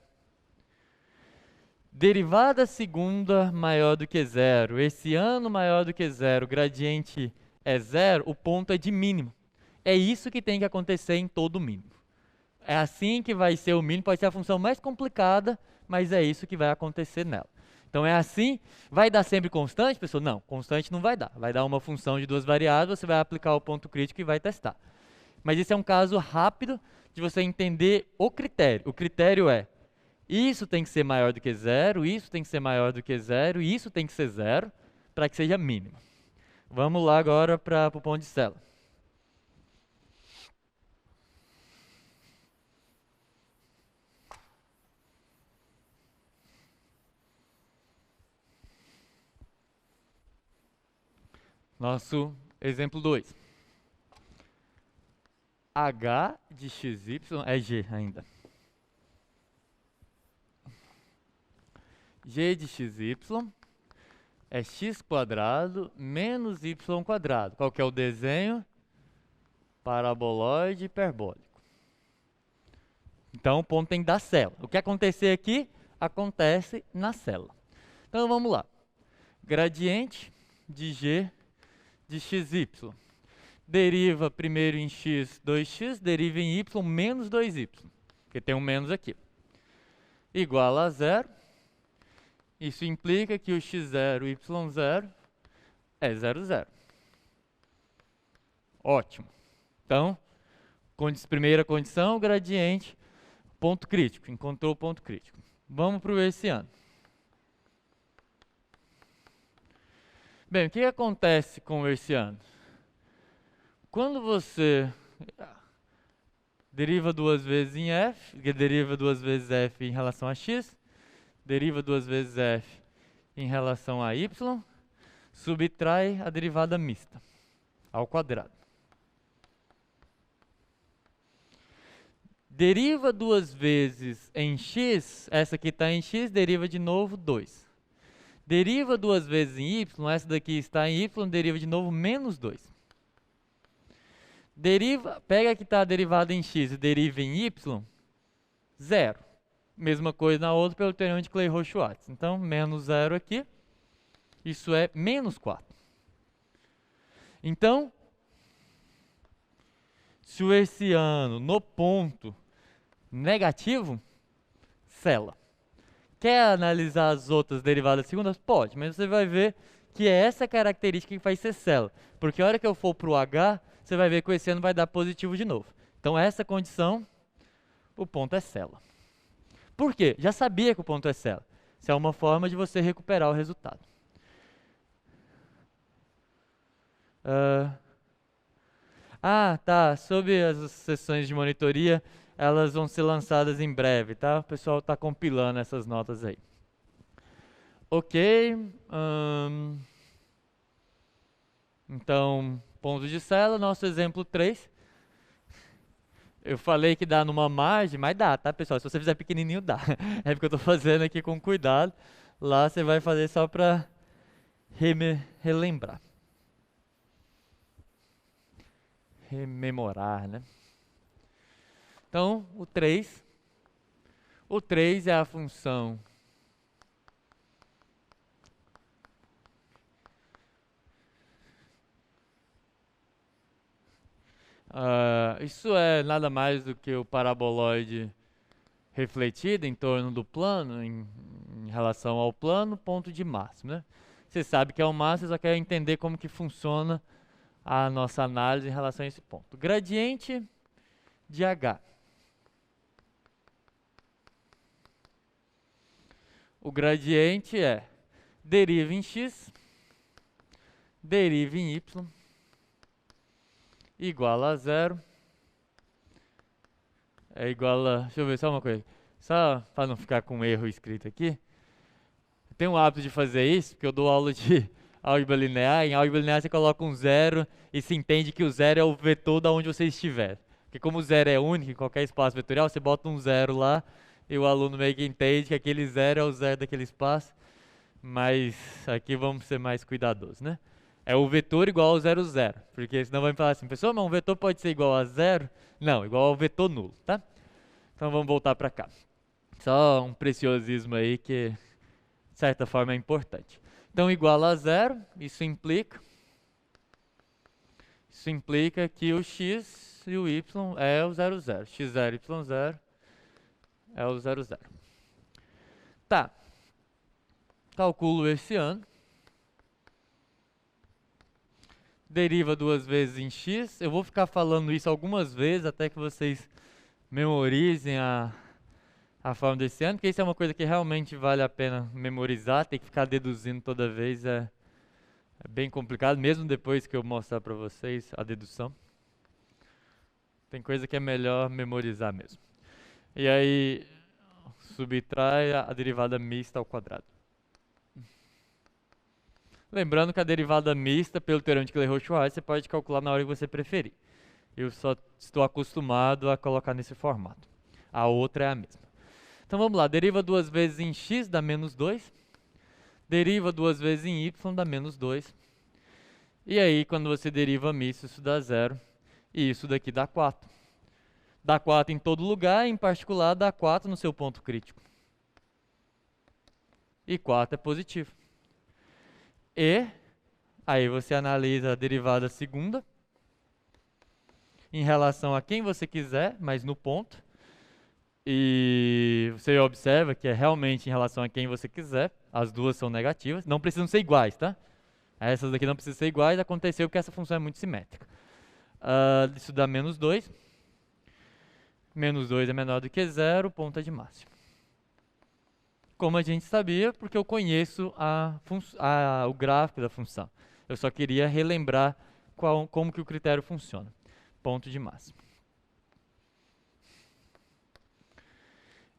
Derivada segunda maior do que 0, hertziano maior do que 0, gradiente é 0, o ponto é de mínimo. É isso que tem que acontecer em todo mínimo. É assim que vai ser o mínimo, pode ser a função mais complicada, mas é isso que vai acontecer nela. Então é assim, vai dar sempre constante, pessoal? Não, constante não vai dar. Vai dar uma função de duas variáveis, você vai aplicar o ponto crítico e vai testar. Mas esse é um caso rápido de você entender o critério. O critério é, isso tem que ser maior do que 0, isso tem que ser maior do que 0, e isso tem que ser 0, para que seja mínimo. Vamos lá agora para o ponto de célula. Nosso exemplo 2. H de xy é g ainda. G de xy é x² menos y². Qual que é o desenho? Paraboloide hiperbólico. Então o ponto tem que dar célula. O que acontecer aqui, acontece na célula. Então vamos lá. Gradiente de g de xy. Deriva primeiro em x, 2x, deriva em y, menos 2y, porque tem um menos aqui. Igual a 0. Isso implica que o x0 e y0 é 0, 0. Ótimo. Então, primeira condição, gradiente, ponto crítico. Encontrou o ponto crítico. Vamos para o hertziano. Bem, o que acontece com o hertziano? Quando você deriva duas vezes em f, deriva duas vezes f em relação a x, deriva duas vezes f em relação a y, subtrai a derivada mista ao quadrado. Deriva duas vezes em x, essa aqui está em x, deriva de novo 2. Deriva duas vezes em y, essa daqui está em y, deriva de novo menos 2. Pega que está derivada em x e deriva em y, 0. Mesma coisa na outra pelo teorema de Clairaut-Schwarz. Então, menos 0 aqui, isso é menos 4. Então, se o hertziano no ponto negativo, célula. Quer analisar as outras derivadas segundas? Pode, mas você vai ver que é essa característica que vai ser célula. Porque a hora que eu for para o H, você vai ver que o hertziano vai dar positivo de novo. Então, essa condição, o ponto é célula. Por quê? Já sabia que o ponto é célula. Isso é uma forma de você recuperar o resultado. Tá. Sobre as sessões de monitoria, elas vão ser lançadas em breve, tá? O pessoal está compilando essas notas aí. Ok. Então, ponto de célula, nosso exemplo 3. Eu falei que dá numa margem, mas dá, tá, pessoal? Se você fizer pequenininho, dá. É porque eu estou fazendo aqui com cuidado. Lá você vai fazer só para relembrar. Rememorar, né? Então, o 3. O 3 é a função isso é nada mais do que o paraboloide refletido em torno do plano, em relação ao plano, ponto de máximo, né? Você sabe que é o máximo, só quer entender como que funciona a nossa análise em relação a esse ponto. Gradiente de H. O gradiente é deriva em x, deriva em y, igual a zero, é igual a... Deixa eu ver só uma coisa. Só para não ficar com erro escrito aqui. Eu tenho o hábito de fazer isso, porque eu dou aula de álgebra linear. Em álgebra linear você coloca um zero e se entende que o zero é o vetor da onde você estiver. Porque como o zero é único em qualquer espaço vetorial, você bota um zero lá e o aluno meio que entende que aquele zero é o zero daquele espaço. Mas aqui vamos ser mais cuidadosos, né? É o vetor igual ao zero, zero. Porque senão vai me falar assim, pessoal, mas um vetor pode ser igual a zero? Não, igual ao vetor nulo, tá? Então vamos voltar para cá. Só um preciosismo aí que, de certa forma, é importante. Então, igual a zero, isso implica que o x e o y é o 0, 0. x0, y0 é o 0, 0. Tá. Calculo esse ano. Deriva duas vezes em x. Eu vou ficar falando isso algumas vezes até que vocês memorizem a forma desse ano, porque isso é uma coisa que realmente vale a pena memorizar. Tem que ficar deduzindo toda vez é bem complicado, mesmo depois que eu mostrar para vocês a dedução. Tem coisa que é melhor memorizar mesmo. E aí, subtrai a derivada mista ao quadrado. Lembrando que a derivada mista, pelo teorema de Clairaut-Schwarz, você pode calcular na hora que você preferir. Eu só estou acostumado a colocar nesse formato. A outra é a mesma. Então vamos lá, deriva duas vezes em x dá menos 2. Deriva duas vezes em y dá menos 2. E aí, quando você deriva misto, isso dá 0. E isso daqui dá 4. Dá 4 em todo lugar, em particular dá 4 no seu ponto crítico. E 4 é positivo. E aí você analisa a derivada segunda em relação a quem você quiser, mas no ponto. E você observa que é realmente em relação a quem você quiser. As duas são negativas. Não precisam ser iguais, tá? Essas daqui não precisam ser iguais. Aconteceu porque essa função é muito simétrica. Isso dá menos 2. Menos 2 é menor do que 0, ponta de máximo. Como a gente sabia, porque eu conheço o gráfico da função. Eu só queria relembrar como que o critério funciona. Ponto de máximo.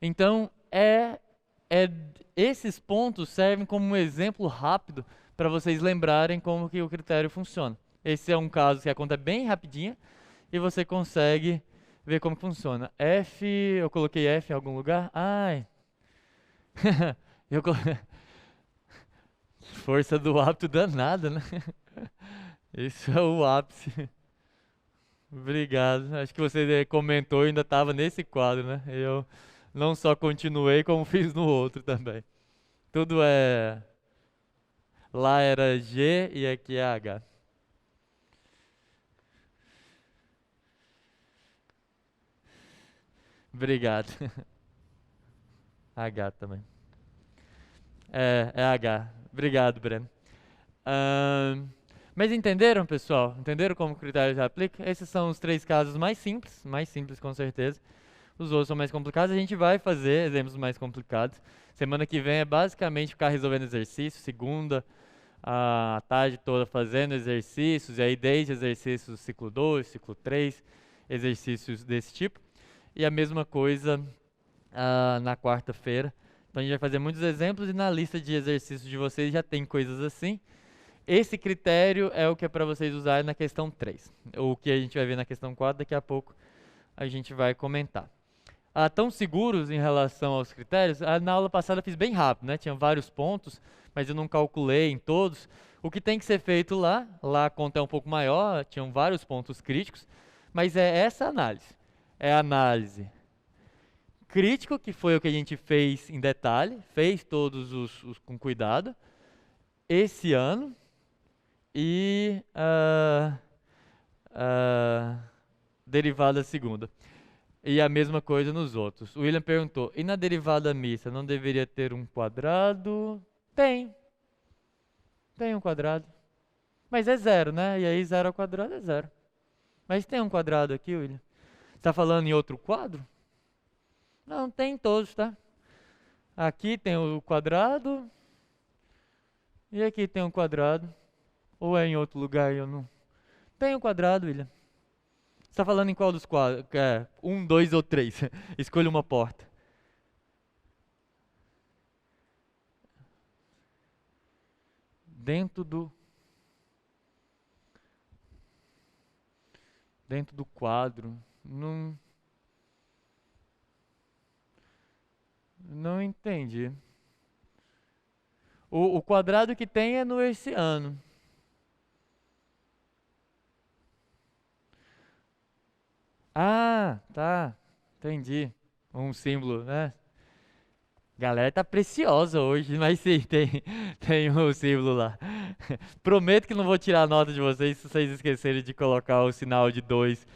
Então, esses pontos servem como um exemplo rápido para vocês lembrarem como que o critério funciona. Esse é um caso que a conta é bem rapidinha e você consegue ver como funciona. Eu coloquei F em algum lugar? Ai... Força do hábito danada, né? Isso é o ápice. Obrigado. Acho que você comentou e ainda estava nesse quadro, né? Eu não só continuei, como fiz no outro também. Tudo é... Lá era G e aqui é H. Obrigado. H também. É H. Obrigado, Breno. Mas entenderam, pessoal? Entenderam como o critério já aplica? Esses são os 3 casos mais simples com certeza. Os outros são mais complicados, a gente vai fazer exemplos mais complicados. Semana que vem é basicamente ficar resolvendo exercício, segunda a tarde toda fazendo exercícios, e aí desde exercícios do ciclo 2, ciclo 3, exercícios desse tipo. E a mesma coisa na quarta-feira. Então a gente vai fazer muitos exemplos e na lista de exercícios de vocês já tem coisas assim. Esse critério é o que é para vocês usarem na questão 3. O que a gente vai ver na questão 4, daqui a pouco a gente vai comentar. Tão seguros em relação aos critérios, na aula passada eu fiz bem rápido, né? Tinha vários pontos, mas eu não calculei em todos. O que tem que ser feito lá a conta é um pouco maior, tinham vários pontos críticos, mas é essa análise. É a análise crítico, que foi o que a gente fez em detalhe, fez todos os com cuidado, esse ano, e derivada segunda. E a mesma coisa nos outros. O William perguntou, e na derivada mista, não deveria ter um quadrado? Tem. Tem um quadrado. Mas é zero, né? E aí zero ao quadrado é zero. Mas tem um quadrado aqui, William? Você está falando em outro quadro? Não, tem em todos, tá? Aqui tem o quadrado. E aqui tem um quadrado. Ou é em outro lugar? Eu não. Tem um quadrado, William. Você está falando em qual dos quadros? 1, 2 ou 3? Escolha uma porta. Dentro do quadro. Não entendi. O quadrado que tem é no herciano. Tá. Entendi. Um símbolo, né? Galera tá preciosa hoje, mas sim, tem um símbolo lá. Prometo que não vou tirar a nota de vocês se vocês esquecerem de colocar o sinal de 2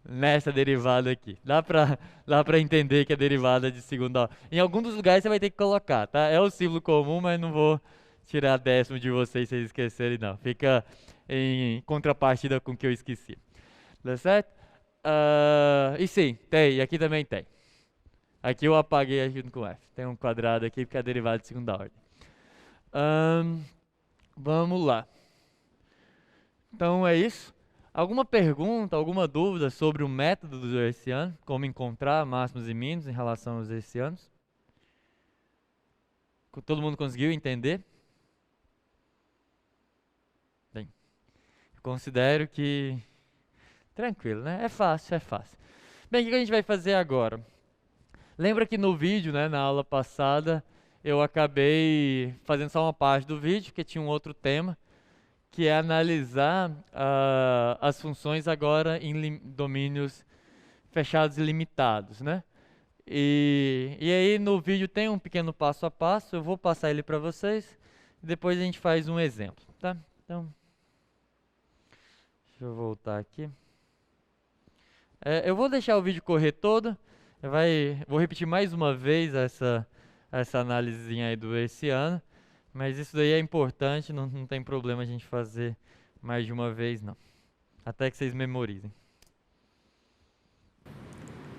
nessa derivada aqui. Dá pra entender que é derivada de segunda ordem. Em algum dos lugares você vai ter que colocar, tá? É o símbolo comum, mas não vou tirar décimo de vocês se vocês esquecerem, não. Fica em contrapartida com o que eu esqueci. Tá certo? E sim, tem. E aqui também tem. Aqui eu apaguei junto com F. Tem um quadrado aqui porque é derivada de segunda ordem. Vamos lá. Então é isso. Alguma pergunta, alguma dúvida sobre o método do herciano? Como encontrar máximos e mínimos em relação aos hercianos? Todo mundo conseguiu entender? Bem, eu considero que... Tranquilo, né? É fácil. Bem, o que a gente vai fazer agora? Lembra que no vídeo, né, na aula passada, eu acabei fazendo só uma parte do vídeo, porque tinha um outro tema, que é analisar as funções agora em domínios fechados e limitados, né? E aí no vídeo tem um pequeno passo a passo, eu vou passar ele para vocês, e depois a gente faz um exemplo, tá? Então, deixa eu voltar aqui. Eu vou deixar o vídeo correr todo, vou repetir mais uma vez essa análisezinha aí do herciano, mas isso daí é importante, não tem problema a gente fazer mais de uma vez não, até que vocês memorizem.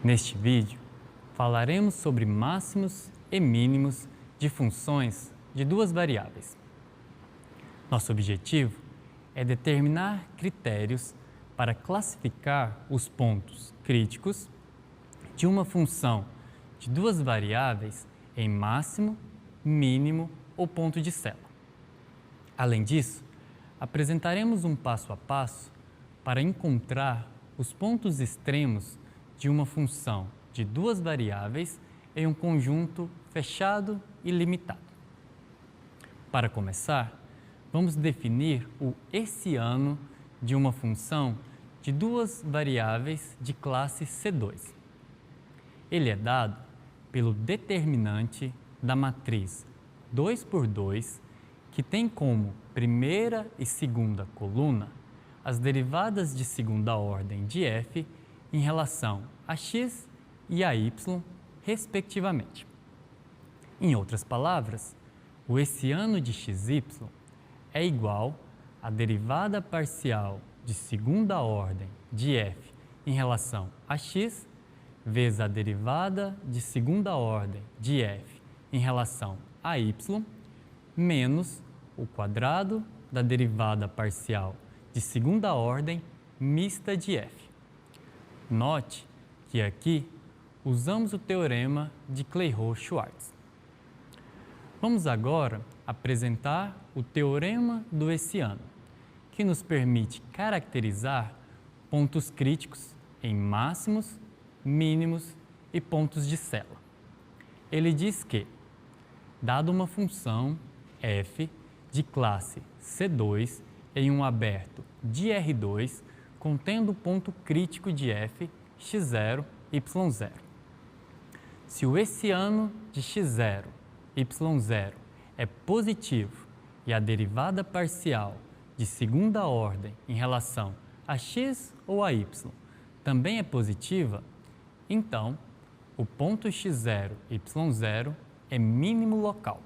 Neste vídeo, falaremos sobre máximos e mínimos de funções de duas variáveis. Nosso objetivo é determinar critérios para classificar os pontos críticos de uma função de duas variáveis em máximo, mínimo ou ponto de sela. Além disso, apresentaremos um passo a passo para encontrar os pontos extremos de uma função de duas variáveis em um conjunto fechado e limitado. Para começar, vamos definir o herciano de uma função de duas variáveis de classe C2. Ele é dado pelo determinante da matriz 2 por 2, que tem como primeira e segunda coluna as derivadas de segunda ordem de f em relação a x e a y, respectivamente. Em outras palavras, o herciano de xy é igual à derivada parcial de segunda ordem de f em relação a x vezes a derivada de segunda ordem de f em relação a y menos o quadrado da derivada parcial de segunda ordem mista de f. Note que aqui usamos o teorema de Clairaut-Schwarz. Vamos agora apresentar o teorema do hessiano, que nos permite caracterizar pontos críticos em máximos, mínimos e pontos de Sella. Ele diz que, dada uma função f de classe C2 em um aberto de R2 contendo o ponto crítico de f x0, y0. Se o hessiano de x0, y0 é positivo e a derivada parcial de segunda ordem em relação a x ou a y também é positiva, então o ponto x0, y0 é mínimo local.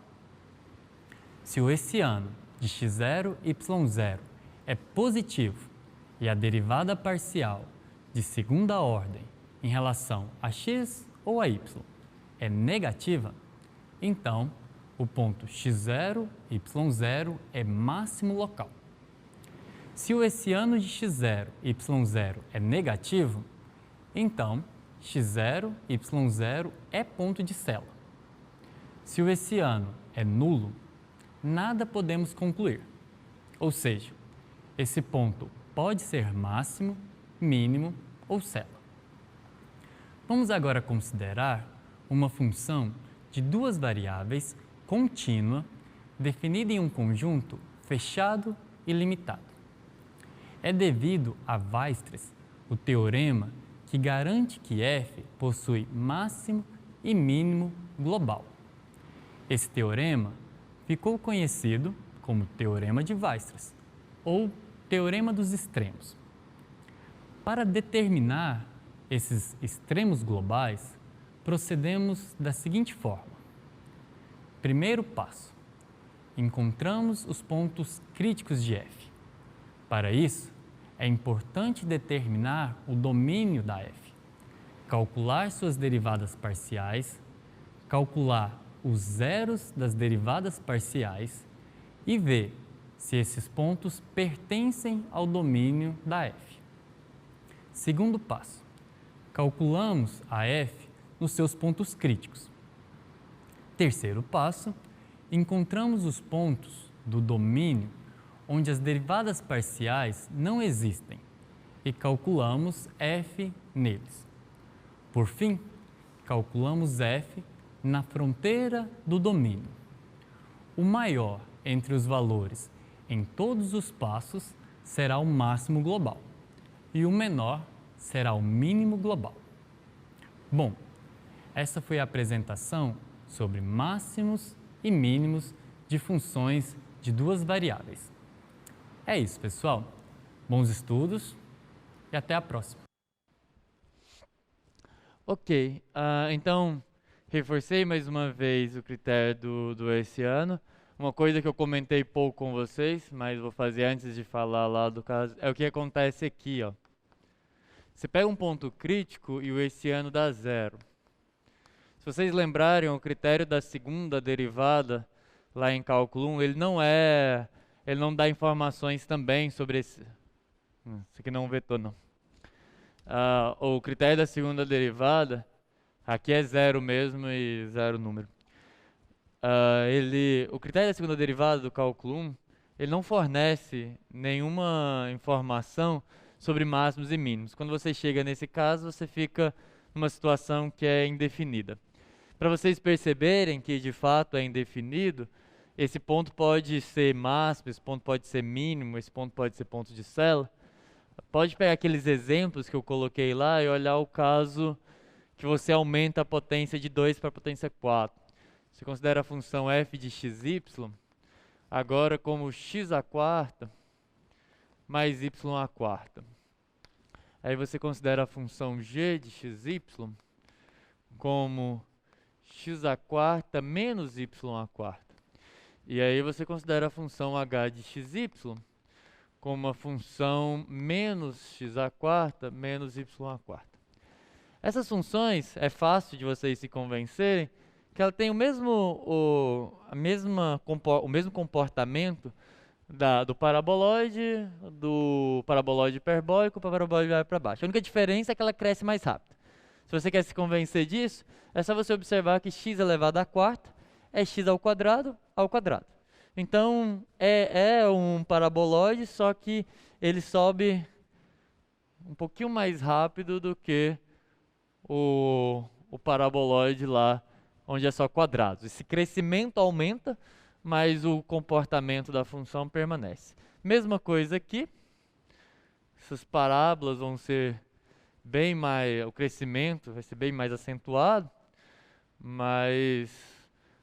Se o hessiano de x0, y0 é positivo e a derivada parcial de segunda ordem em relação a x ou a y é negativa, então o ponto x0, y0 é máximo local. Se o hessiano de x0, y0 é negativo, então x0, y0 é ponto de Sella. Se o hessiano é nulo, nada podemos concluir. Ou seja, esse ponto pode ser máximo, mínimo ou Sella. Vamos agora considerar uma função de duas variáveis contínua definida em um conjunto fechado e limitado. É devido a Weierstrass o teorema que garante que f possui máximo e mínimo global. Esse teorema ficou conhecido como Teorema de Weierstrass ou Teorema dos Extremos. Para determinar esses extremos globais, procedemos da seguinte forma. Primeiro passo, encontramos os pontos críticos de f. Para isso, é importante determinar o domínio da f, calcular suas derivadas parciais, calcular os zeros das derivadas parciais e ver se esses pontos pertencem ao domínio da f. Segundo passo, calculamos a f nos seus pontos críticos. Terceiro passo, encontramos os pontos do domínio onde as derivadas parciais não existem e calculamos f neles. Por fim, calculamos f na fronteira do domínio. O maior entre os valores em todos os passos será o máximo global e o menor será o mínimo global. Bom, essa foi a apresentação sobre máximos e mínimos de funções de duas variáveis. É isso, pessoal. Bons estudos e até a próxima. Ok, então reforcei mais uma vez o critério do hessiano. Uma coisa que eu comentei pouco com vocês, mas vou fazer antes de falar lá do caso, é o que acontece aqui, ó. Você pega um ponto crítico e o hessiano dá zero. Se vocês lembrarem, o critério da segunda derivada lá em cálculo 1, ele não dá informações também sobre esse. Isso aqui não é um vetor, não. O critério da segunda derivada, aqui é zero mesmo e zero número. O critério da segunda derivada do cálculo 1, ele não fornece nenhuma informação sobre máximos e mínimos. Quando você chega nesse caso, você fica numa situação que é indefinida. Para vocês perceberem que de fato é indefinido, esse ponto pode ser máximo, esse ponto pode ser mínimo, esse ponto pode ser ponto de Sella. Pode pegar aqueles exemplos que eu coloquei lá e olhar o caso que você aumenta a potência de 2 para a potência 4. Você considera a função f de xy agora como x à quarta mais y à quarta. Aí você considera a função g de xy como x à quarta menos y à quarta. E aí você considera a função h de xy como uma função menos x à quarta menos y à quarta. Essas funções, é fácil de vocês se convencerem que ela tem o mesmo comportamento do paraboloide hiperbólico para o paraboloide vai para baixo. A única diferença é que ela cresce mais rápido. Se você quer se convencer disso, é só você observar que x elevado à quarta é x ao quadrado. Então, é um paraboloide, só que ele sobe um pouquinho mais rápido do que o paraboloide lá, onde é só quadrados. Esse crescimento aumenta, mas o comportamento da função permanece. Mesma coisa aqui, essas parábolas vão ser bem mais, o crescimento vai ser bem mais acentuado, mas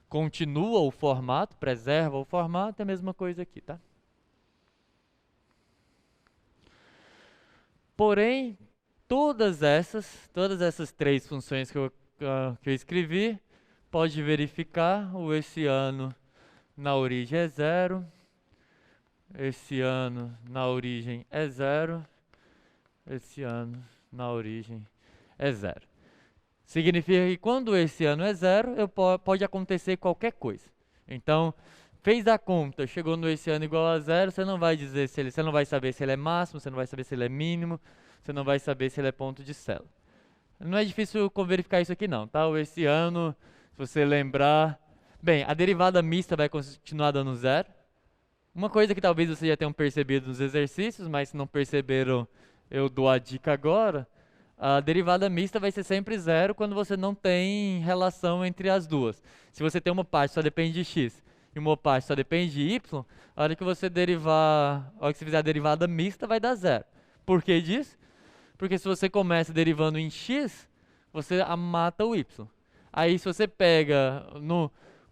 continua o formato, preserva o formato, é a mesma coisa aqui, tá? Porém, todas essas três funções que eu escrevi, pode verificar, esse ano na origem é 0, esse ano na origem é 0, esse ano na origem é 0. Significa que quando esse ano é 0, pode acontecer qualquer coisa. Então, fez a conta, chegou no esse ano igual a 0, você não vai dizer você não vai saber se ele é máximo, você não vai saber se ele é mínimo, você não vai saber se ele é ponto de célula. Não é difícil verificar isso aqui não, tá? Esse ano, se você lembrar, bem, a derivada mista vai continuar dando 0. Uma coisa que talvez vocês já tenham percebido nos exercícios, mas se não perceberam, eu dou a dica agora. A derivada mista vai ser sempre 0 quando você não tem relação entre as duas. Se você tem uma parte que só depende de x e uma parte só depende de y, a hora que você fizer a derivada mista vai dar 0. Por que disso? Porque se você começa derivando em x, você mata o y. Aí se você pega,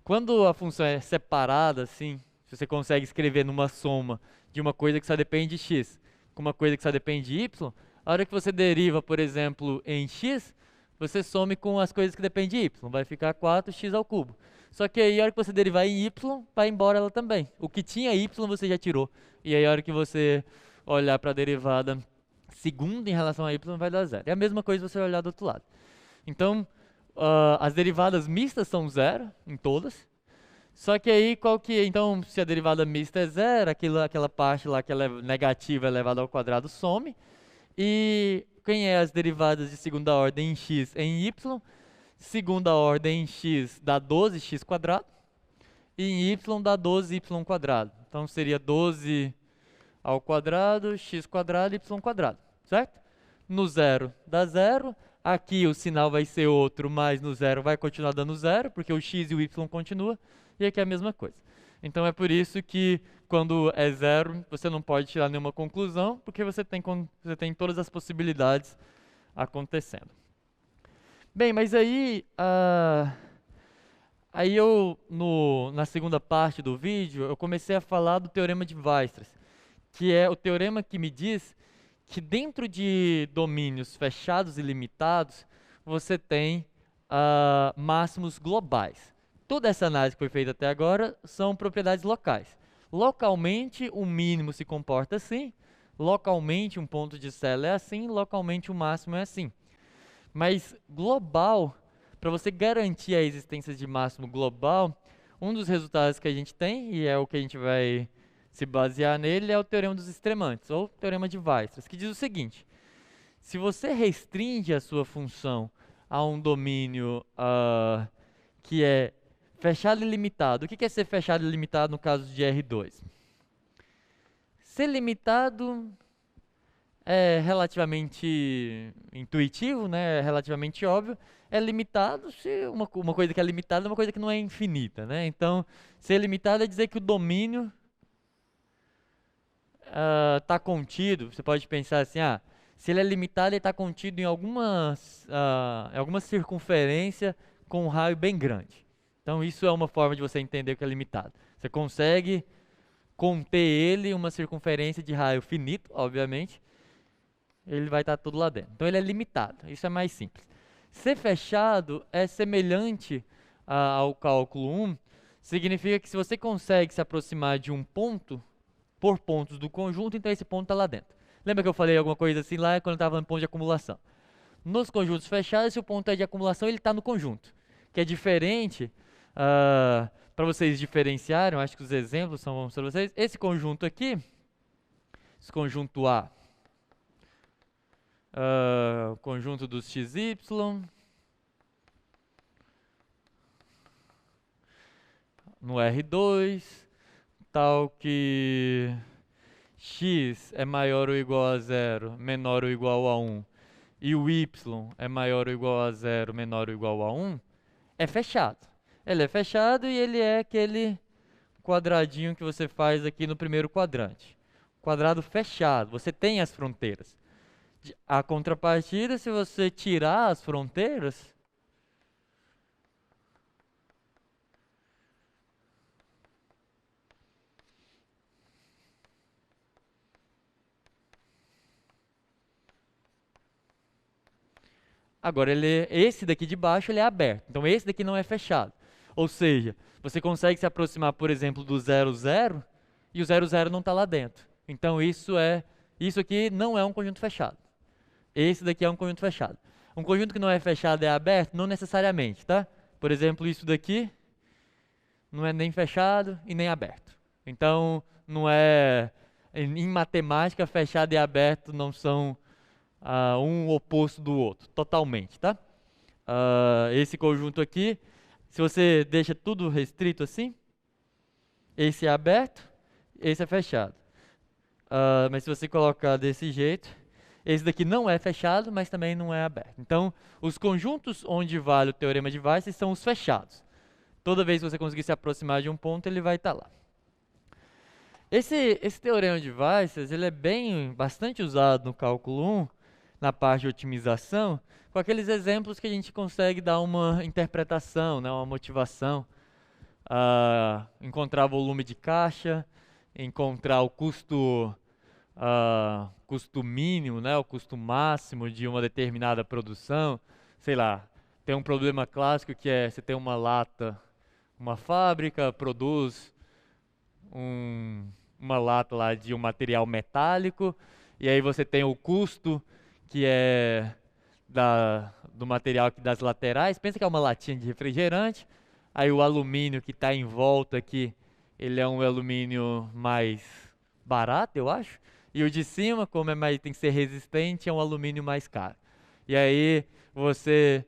quando a função é separada, assim, se você consegue escrever numa soma de uma coisa que só depende de x com uma coisa que só depende de y, a hora que você deriva, por exemplo, em x, você some com as coisas que dependem de y. Vai ficar 4x ao cubo. Só que aí, a hora que você derivar em y, vai embora ela também. O que tinha y, você já tirou. E aí, a hora que você olhar para a derivada segunda em relação a y, vai dar 0. É a mesma coisa você olhar do outro lado. Então, as derivadas mistas são 0 em todas. Só que aí, então, se a derivada mista é 0, aquela parte lá que ela é negativa elevada ao quadrado some. E quem é as derivadas de segunda ordem em x em y? Segunda ordem em x dá 12x quadrado. E em y dá 12y quadrado. Então seria 12 ao quadrado, x quadrado, y quadrado. Certo? No 0 dá 0. Aqui o sinal vai ser outro, mas no 0 vai continuar dando 0, porque o x e o y continua. E aqui é a mesma coisa. Então é por isso que quando é 0, você não pode tirar nenhuma conclusão, porque você tem todas as possibilidades acontecendo. Bem, mas aí na segunda parte do vídeo, eu comecei a falar do teorema de Weierstrass, que é o teorema que me diz que dentro de domínios fechados e limitados, você tem máximos globais. Toda essa análise que foi feita até agora são propriedades locais. Localmente, o mínimo se comporta assim, localmente um ponto de célula é assim, localmente o máximo é assim. Mas global, para você garantir a existência de máximo global, um dos resultados que a gente tem, e é o que a gente vai se basear nele, é o teorema dos extremantes, ou teorema de Weierstrass, que diz o seguinte: se você restringe a sua função a um domínio que é fechado e limitado. O que é ser fechado e limitado no caso de R2? Ser limitado é relativamente intuitivo, né? É relativamente óbvio. É limitado se uma coisa que é limitada é uma coisa que não é infinita, né? Então, ser limitado é dizer que o domínio está contido. Você pode pensar assim, se ele é limitado, ele está contido em alguma circunferência com um raio bem grande. Então, isso é uma forma de você entender o que é limitado. Você consegue conter ele em uma circunferência de raio finito, obviamente. Ele vai estar tudo lá dentro. Então, ele é limitado. Isso é mais simples. Ser fechado é semelhante ao cálculo 1. Significa que se você consegue se aproximar de um ponto por pontos do conjunto, então esse ponto está lá dentro. Lembra que eu falei alguma coisa assim lá quando eu estava falando de ponto de acumulação? Nos conjuntos fechados, se o ponto é de acumulação, ele está no conjunto. que é diferente, para vocês diferenciarem, eu acho que os exemplos são bons para vocês. Esse conjunto aqui, esse conjunto A, o conjunto dos XY, no R2, tal que x é maior ou igual a 0, menor ou igual a 1, e o y é maior ou igual a 0, menor ou igual a 1, é fechado. Ele é fechado e ele é aquele quadradinho que você faz aqui no primeiro quadrante. Quadrado fechado, você tem as fronteiras. A contrapartida, se você tirar as fronteiras, agora esse daqui de baixo ele é aberto, então esse daqui não é fechado. Ou seja, você consegue se aproximar, por exemplo, do 0, 0, e o 0, 0 não está lá dentro. Então isso aqui não é um conjunto fechado. Esse daqui é um conjunto fechado. Um conjunto que não é fechado é aberto? Não necessariamente, tá? Por exemplo, isso daqui não é nem fechado e nem aberto. Então, não é... Em matemática, fechado e aberto não são um oposto do outro, totalmente, tá? Esse conjunto aqui, se você deixa tudo restrito assim, esse é aberto, esse é fechado. Mas se você colocar desse jeito, esse daqui não é fechado, mas também não é aberto. Então, os conjuntos onde vale o teorema de Weissel são os fechados. Toda vez que você conseguir se aproximar de um ponto, ele vai estar lá. Esse teorema de Weissel, ele é bastante usado no cálculo 1, na parte de otimização, com aqueles exemplos que a gente consegue dar uma interpretação, né, uma motivação. Encontrar volume de caixa, encontrar o custo mínimo, né, o custo máximo de uma determinada produção. Sei lá, tem um problema clássico que é você tem uma lata, uma fábrica produz uma lata lá de um material metálico, e aí você tem o custo que é do material aqui das laterais. Pensa que é uma latinha de refrigerante, aí o alumínio que está em volta aqui, ele é um alumínio mais barato, eu acho, e o de cima, como tem que ser resistente, é um alumínio mais caro. E aí você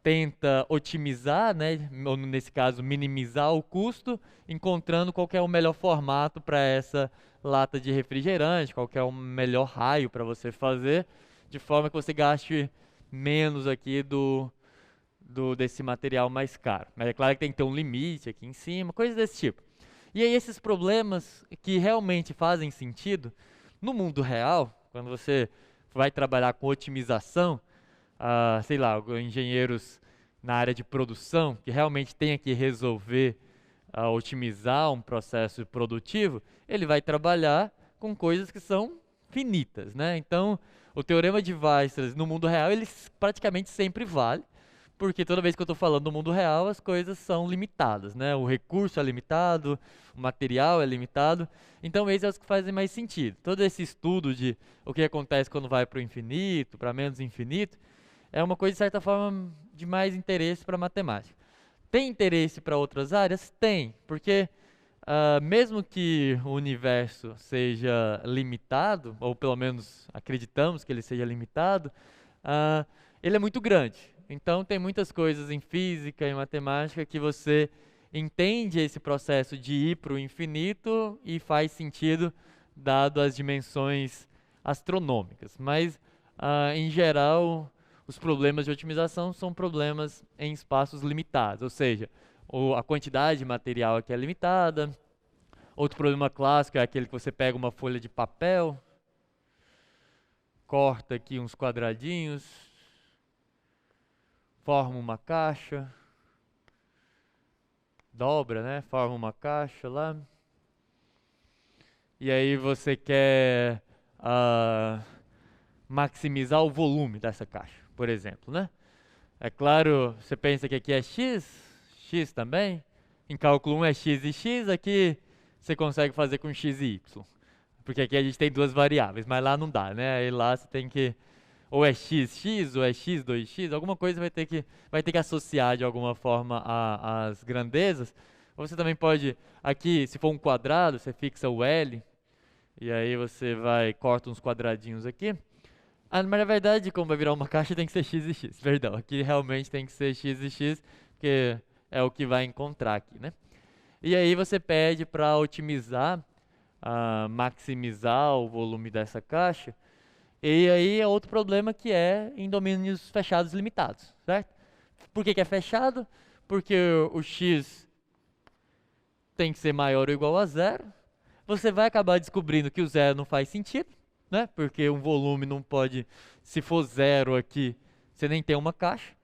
tenta otimizar, né, ou nesse caso minimizar o custo, encontrando qual que é o melhor formato para essa lata de refrigerante, qual que é o melhor raio para você fazer, de forma que você gaste menos aqui desse material mais caro. Mas é claro que tem que ter um limite aqui em cima, coisas desse tipo. E aí esses problemas que realmente fazem sentido, no mundo real, quando você vai trabalhar com otimização, sei lá, engenheiros na área de produção, que realmente tenha que resolver, otimizar um processo produtivo, ele vai trabalhar com coisas que são finitas, né? Então, o teorema de Weissel no mundo real, ele praticamente sempre vale, porque toda vez que eu estou falando do mundo real, as coisas são limitadas, né? O recurso é limitado, o material é limitado, então esses é os que fazem mais sentido. Todo esse estudo de o que acontece quando vai para o infinito, para menos infinito, é uma coisa, de certa forma, de mais interesse para a matemática. Tem interesse para outras áreas? Tem, porque mesmo que o universo seja limitado, ou pelo menos acreditamos que ele seja limitado, ele é muito grande. Então tem muitas coisas em física e matemática que você entende esse processo de ir para o infinito e faz sentido dado as dimensões astronômicas. Mas, em geral, os problemas de otimização são problemas em espaços limitados, ou seja, a quantidade de material aqui é limitada. Outro problema clássico é aquele que você pega uma folha de papel, corta aqui uns quadradinhos, forma uma caixa, dobra, né? Forma uma caixa lá. E aí você quer maximizar o volume dessa caixa, por exemplo, né? É claro, você pensa que aqui é x também. Em cálculo 1 é x e x, aqui você consegue fazer com x e y. Porque aqui a gente tem duas variáveis, mas lá não dá, né? Aí lá você tem que ou é x, ou é x, 2x, alguma coisa vai ter que associar de alguma forma as grandezas. Ou você também pode, aqui, se for um quadrado, você fixa o L, e aí você corta uns quadradinhos aqui. Mas na verdade, como vai virar uma caixa, tem que ser x e x, perdão. Aqui realmente tem que ser x e x, porque é o que vai encontrar aqui, né? E aí você pede para otimizar, maximizar o volume dessa caixa. E aí é outro problema que é em domínios fechados limitados, certo? Por que é fechado? Porque o x tem que ser maior ou igual a zero. Você vai acabar descobrindo que o zero não faz sentido, né? Porque um volume não pode, se for zero aqui, você nem tem uma caixa.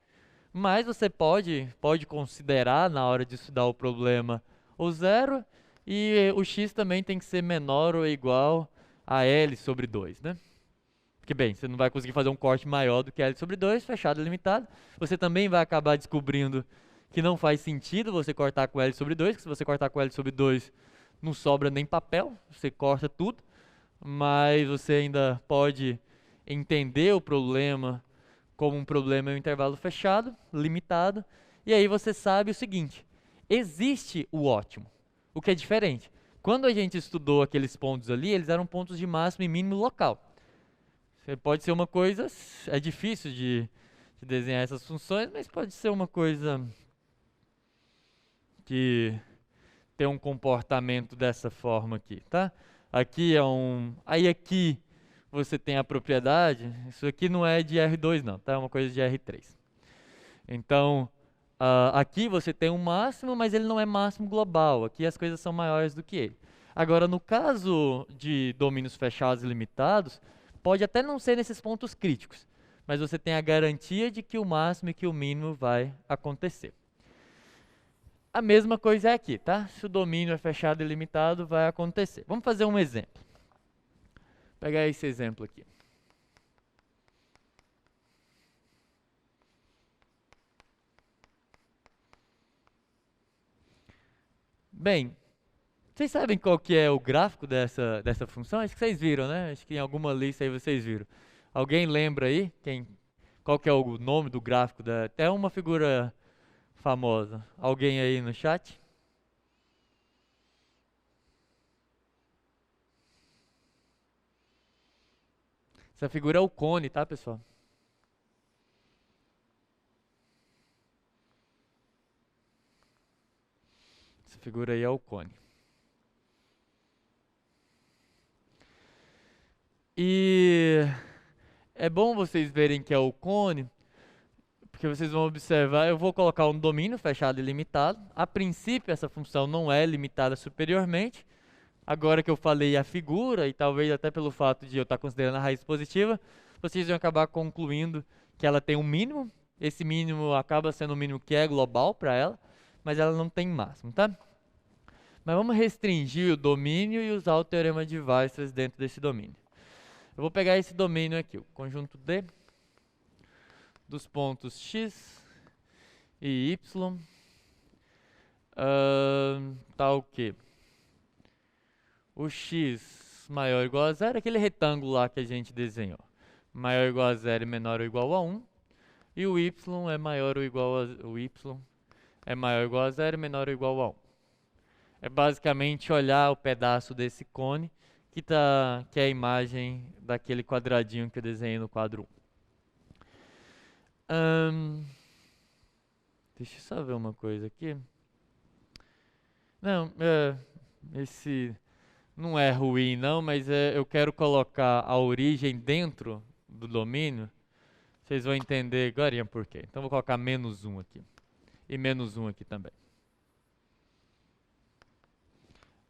Mas você pode considerar na hora de estudar o problema o zero, e o x também tem que ser menor ou igual a L sobre 2, né? Porque, bem, você não vai conseguir fazer um corte maior do que L sobre 2, fechado e limitado. Você também vai acabar descobrindo que não faz sentido você cortar com L sobre 2, que se você cortar com L sobre 2, não sobra nem papel, você corta tudo. Mas você ainda pode entender o problema como um problema em um intervalo fechado, limitado. E aí você sabe o seguinte, existe o ótimo, o que é diferente. Quando a gente estudou aqueles pontos ali, eles eram pontos de máximo e mínimo local. Pode ser uma coisa, é difícil de desenhar essas funções, mas pode ser uma coisa que tem um comportamento dessa forma aqui, tá? Aqui é aí aqui você tem a propriedade, isso aqui não é de R2 não, tá? É uma coisa de R3. Então, aqui você tem um máximo, mas ele não é máximo global, aqui as coisas são maiores do que ele. Agora, no caso de domínios fechados e limitados, pode até não ser nesses pontos críticos, mas você tem a garantia de que o máximo e que o mínimo vai acontecer. A mesma coisa é aqui, tá? Se o domínio é fechado e limitado, vai acontecer. Vamos fazer um exemplo. Vou pegar esse exemplo aqui. Bem, vocês sabem qual que é o gráfico dessa função? Acho que vocês viram, né? Acho que em alguma lista aí vocês viram. Alguém lembra aí qual que é o nome do gráfico? Até uma figura famosa. Alguém aí no chat? Essa figura é o cone, tá, pessoal? Essa figura aí é o cone. E é bom vocês verem que é o cone, porque vocês vão observar, eu vou colocar um domínio fechado e limitado. A princípio, essa função não é limitada superiormente. Agora que eu falei a figura, e talvez até pelo fato de eu estar considerando a raiz positiva, vocês vão acabar concluindo que ela tem um mínimo. Esse mínimo acaba sendo um mínimo que é global para ela, mas ela não tem máximo, tá? Mas vamos restringir o domínio e usar o teorema de Weierstrass dentro desse domínio. Eu vou pegar esse domínio aqui, o conjunto D dos pontos x e y, tá o quê? O x maior ou igual a zero, aquele retângulo lá que a gente desenhou, maior ou igual a zero e menor ou igual a 1, e o y é maior ou igual a maior ou igual a zero e menor ou igual a 1. É basicamente olhar o pedaço desse cone que é a imagem daquele quadradinho que eu desenhei no quadro 1. Deixa eu só ver uma coisa aqui. Não, esse não é ruim não, mas eu quero colocar a origem dentro do domínio. Vocês vão entender agora por quê. Então vou colocar menos 1 aqui. E menos 1 aqui também.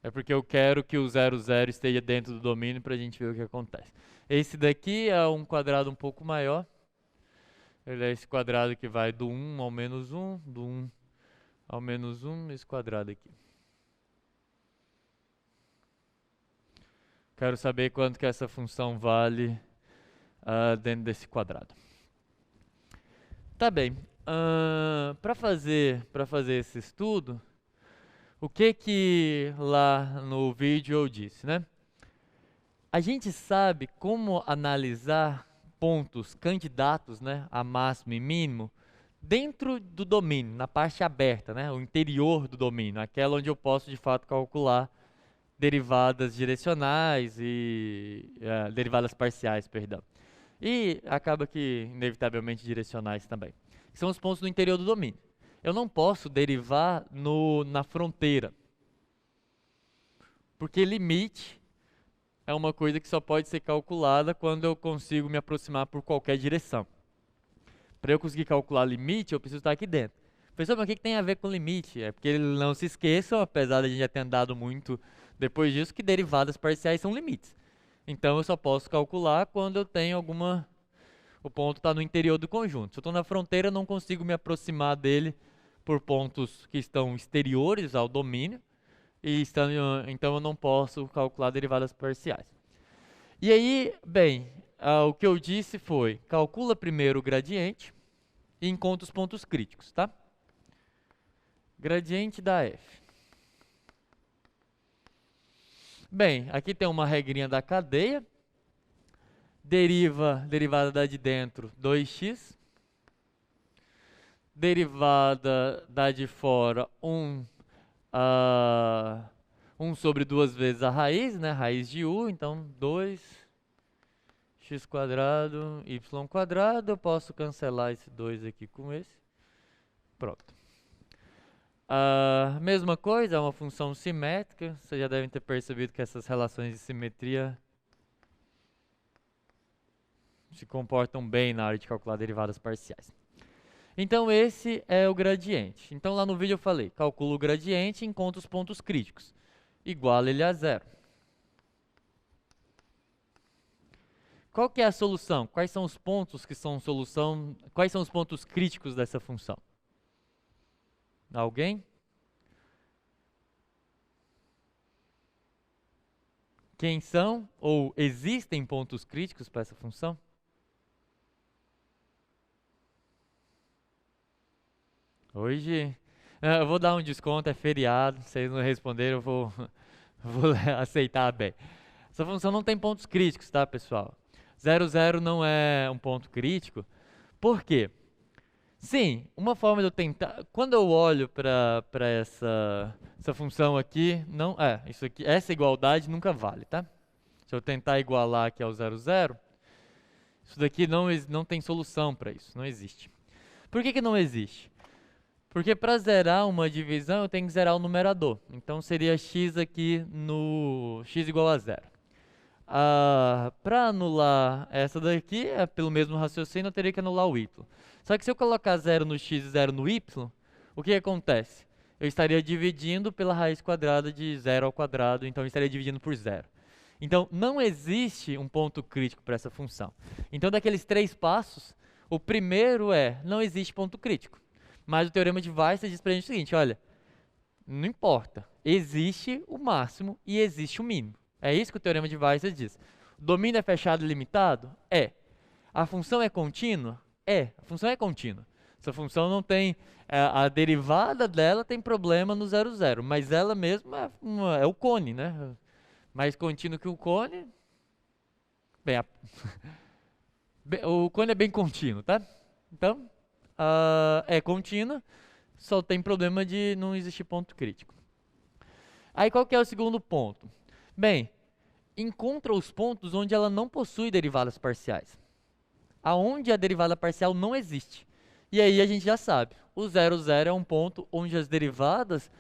É porque eu quero que o 0, 0 esteja dentro do domínio para a gente ver o que acontece. Esse daqui é um quadrado um pouco maior. Ele é esse quadrado que vai do 1 ao menos 1, do 1 ao menos 1, esse quadrado aqui. Quero saber quanto que essa função vale dentro desse quadrado. Tá bem. Para fazer esse estudo, o que lá no vídeo eu disse, né? A gente sabe como analisar pontos candidatos, né, a máximo e mínimo, dentro do domínio, na parte aberta, né, o interior do domínio, aquela onde eu posso de fato calcular derivadas direcionais e derivadas parciais, perdão. E acaba que, inevitavelmente, direcionais também. São os pontos no interior do domínio. Eu não posso derivar na fronteira, porque limite é uma coisa que só pode ser calculada quando eu consigo me aproximar por qualquer direção. Para eu conseguir calcular limite, eu preciso estar aqui dentro. Professor, mas o que tem a ver com limite? É porque não se esqueçam, apesar de a gente já ter andado muito depois disso, que derivadas parciais são limites. Então eu só posso calcular quando eu tenho alguma... O ponto está no interior do conjunto. Se eu estou na fronteira, eu não consigo me aproximar dele por pontos que estão exteriores ao domínio, então eu não posso calcular derivadas parciais. E aí, bem, o que eu disse foi, calcula primeiro o gradiente e encontra os pontos críticos, tá? Gradiente da f. Bem, aqui tem uma regrinha da cadeia. Derivada da de dentro, 2x. Derivada da de fora, 1 sobre 2 vezes a raiz, né? Raiz de u, então 2x², y². Eu posso cancelar esse 2 aqui com esse. Pronto. Mesma coisa, é uma função simétrica. Vocês já devem ter percebido que essas relações de simetria se comportam bem na hora de calcular derivadas parciais. Então esse é o gradiente. Então lá no vídeo eu falei, calcula o gradiente e encontra os pontos críticos. Iguala ele a zero. Qual que é a solução? Quais são os pontos que são solução? Quais são os pontos críticos dessa função? Alguém? Quem são ou existem pontos críticos para essa função? Hoje, eu vou dar um desconto, é feriado, vocês não responderam, eu vou aceitar bem. Essa função não tem pontos críticos, tá, pessoal? 0, 0 não é um ponto crítico. Por quê? Sim, uma forma de eu tentar... Quando eu olho para essa função aqui, não isso aqui, essa igualdade nunca vale, tá? Se eu tentar igualar aqui ao 0, 0, isso daqui não tem solução para isso, não existe. Por que não existe? Porque para zerar uma divisão, eu tenho que zerar o numerador. Então, seria x aqui no x igual a 0. Para anular essa daqui, pelo mesmo raciocínio, eu teria que anular o y. Só que se eu colocar 0 no x e 0 no y, o que acontece? Eu estaria dividindo pela raiz quadrada de 0 ao quadrado, então eu estaria dividindo por 0. Então, não existe um ponto crítico para essa função. Então, daqueles 3 passos, o primeiro não existe ponto crítico. Mas o teorema de Weissel diz pra gente o seguinte, olha, não importa, existe o máximo e existe o mínimo. É isso que o teorema de Weissel diz. O domínio é fechado e limitado? É. A função é contínua? É. A função é contínua. Essa função não tem... a derivada dela tem problema no 0, 0, mas ela mesma é o cone, né? Mais contínuo que o cone... Bem, o cone é bem contínuo, tá? Então... é contínua, só tem problema de não existir ponto crítico. Aí qual que é o segundo ponto? Bem, encontra os pontos onde ela não possui derivadas parciais. Aonde a derivada parcial não existe. E aí a gente já sabe, o 0, 0 é um ponto onde as derivadas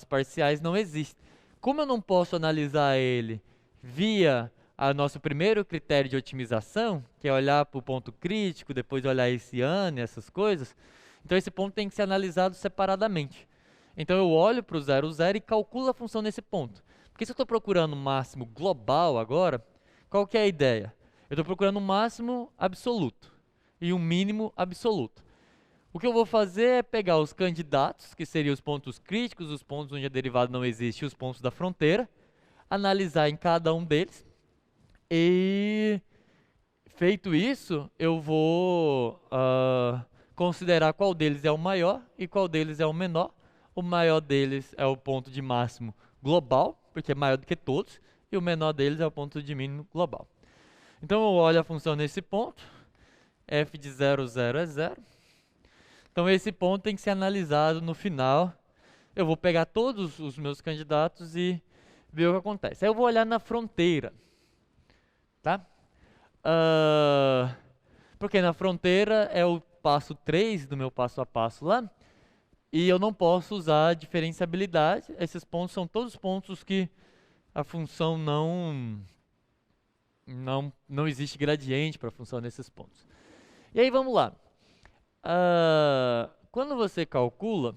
parciais não existem. Como eu não posso analisar ele via nosso primeiro critério de otimização, que é olhar para o ponto crítico, depois olhar esse ano e essas coisas, então esse ponto tem que ser analisado separadamente. Então eu olho para o 0, 0 e calculo a função nesse ponto. Porque se eu estou procurando o máximo global agora, qual que é a ideia? Eu estou procurando um máximo absoluto e um mínimo absoluto. O que eu vou fazer é pegar os candidatos, que seriam os pontos críticos, os pontos onde a derivada não existe e os pontos da fronteira, analisar em cada um deles. E feito isso, eu vou considerar qual deles é o maior e qual deles é o menor. O maior deles é o ponto de máximo global, porque é maior do que todos, e o menor deles é o ponto de mínimo global. Então eu olho a função nesse ponto, f de 0, 0 é 0. Então esse ponto tem que ser analisado no final. Eu vou pegar todos os meus candidatos e ver o que acontece. Aí eu vou olhar na fronteira, tá? Porque na fronteira é o passo 3 do meu passo a passo lá, e eu não posso usar diferenciabilidade. Esses pontos são todos pontos que a função não existe gradiente para a função nesses pontos. E aí vamos lá. Quando você calcula,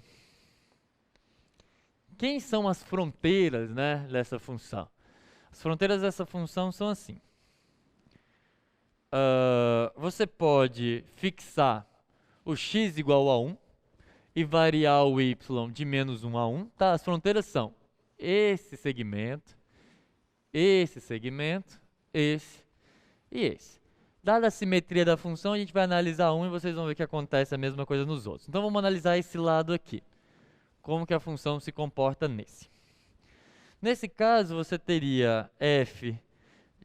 quem são as fronteiras, né, dessa função? As fronteiras dessa função são assim. Você pode fixar o x igual a 1 e variar o y de menos 1 a 1. Tá? As fronteiras são esse segmento, esse e esse. Dada a simetria da função, a gente vai analisar um e vocês vão ver que acontece a mesma coisa nos outros. Então vamos analisar esse lado aqui. Como que a função se comporta nesse. Nesse caso, você teria f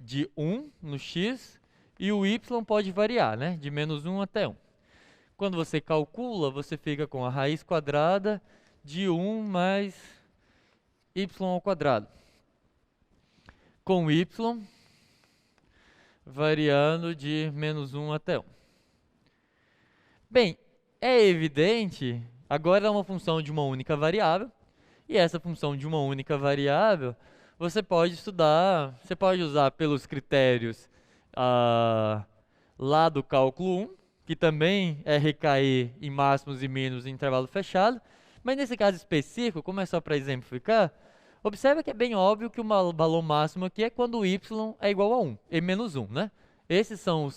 de 1 no x e o y pode variar, né? De menos 1 até 1. Quando você calcula, você fica com a raiz quadrada de 1 mais y ao quadrado. Com y variando de menos 1 até 1. Bem, é evidente, agora é uma função de uma única variável, e essa função de uma única variável, você pode estudar, você pode usar pelos critérios lá do cálculo 1, que também é recair em máximos e mínimos em intervalo fechado, mas nesse caso específico, como é só para exemplificar, observa que é bem óbvio que o valor máximo aqui é quando o y é igual a 1, e menos 1, né? Esses são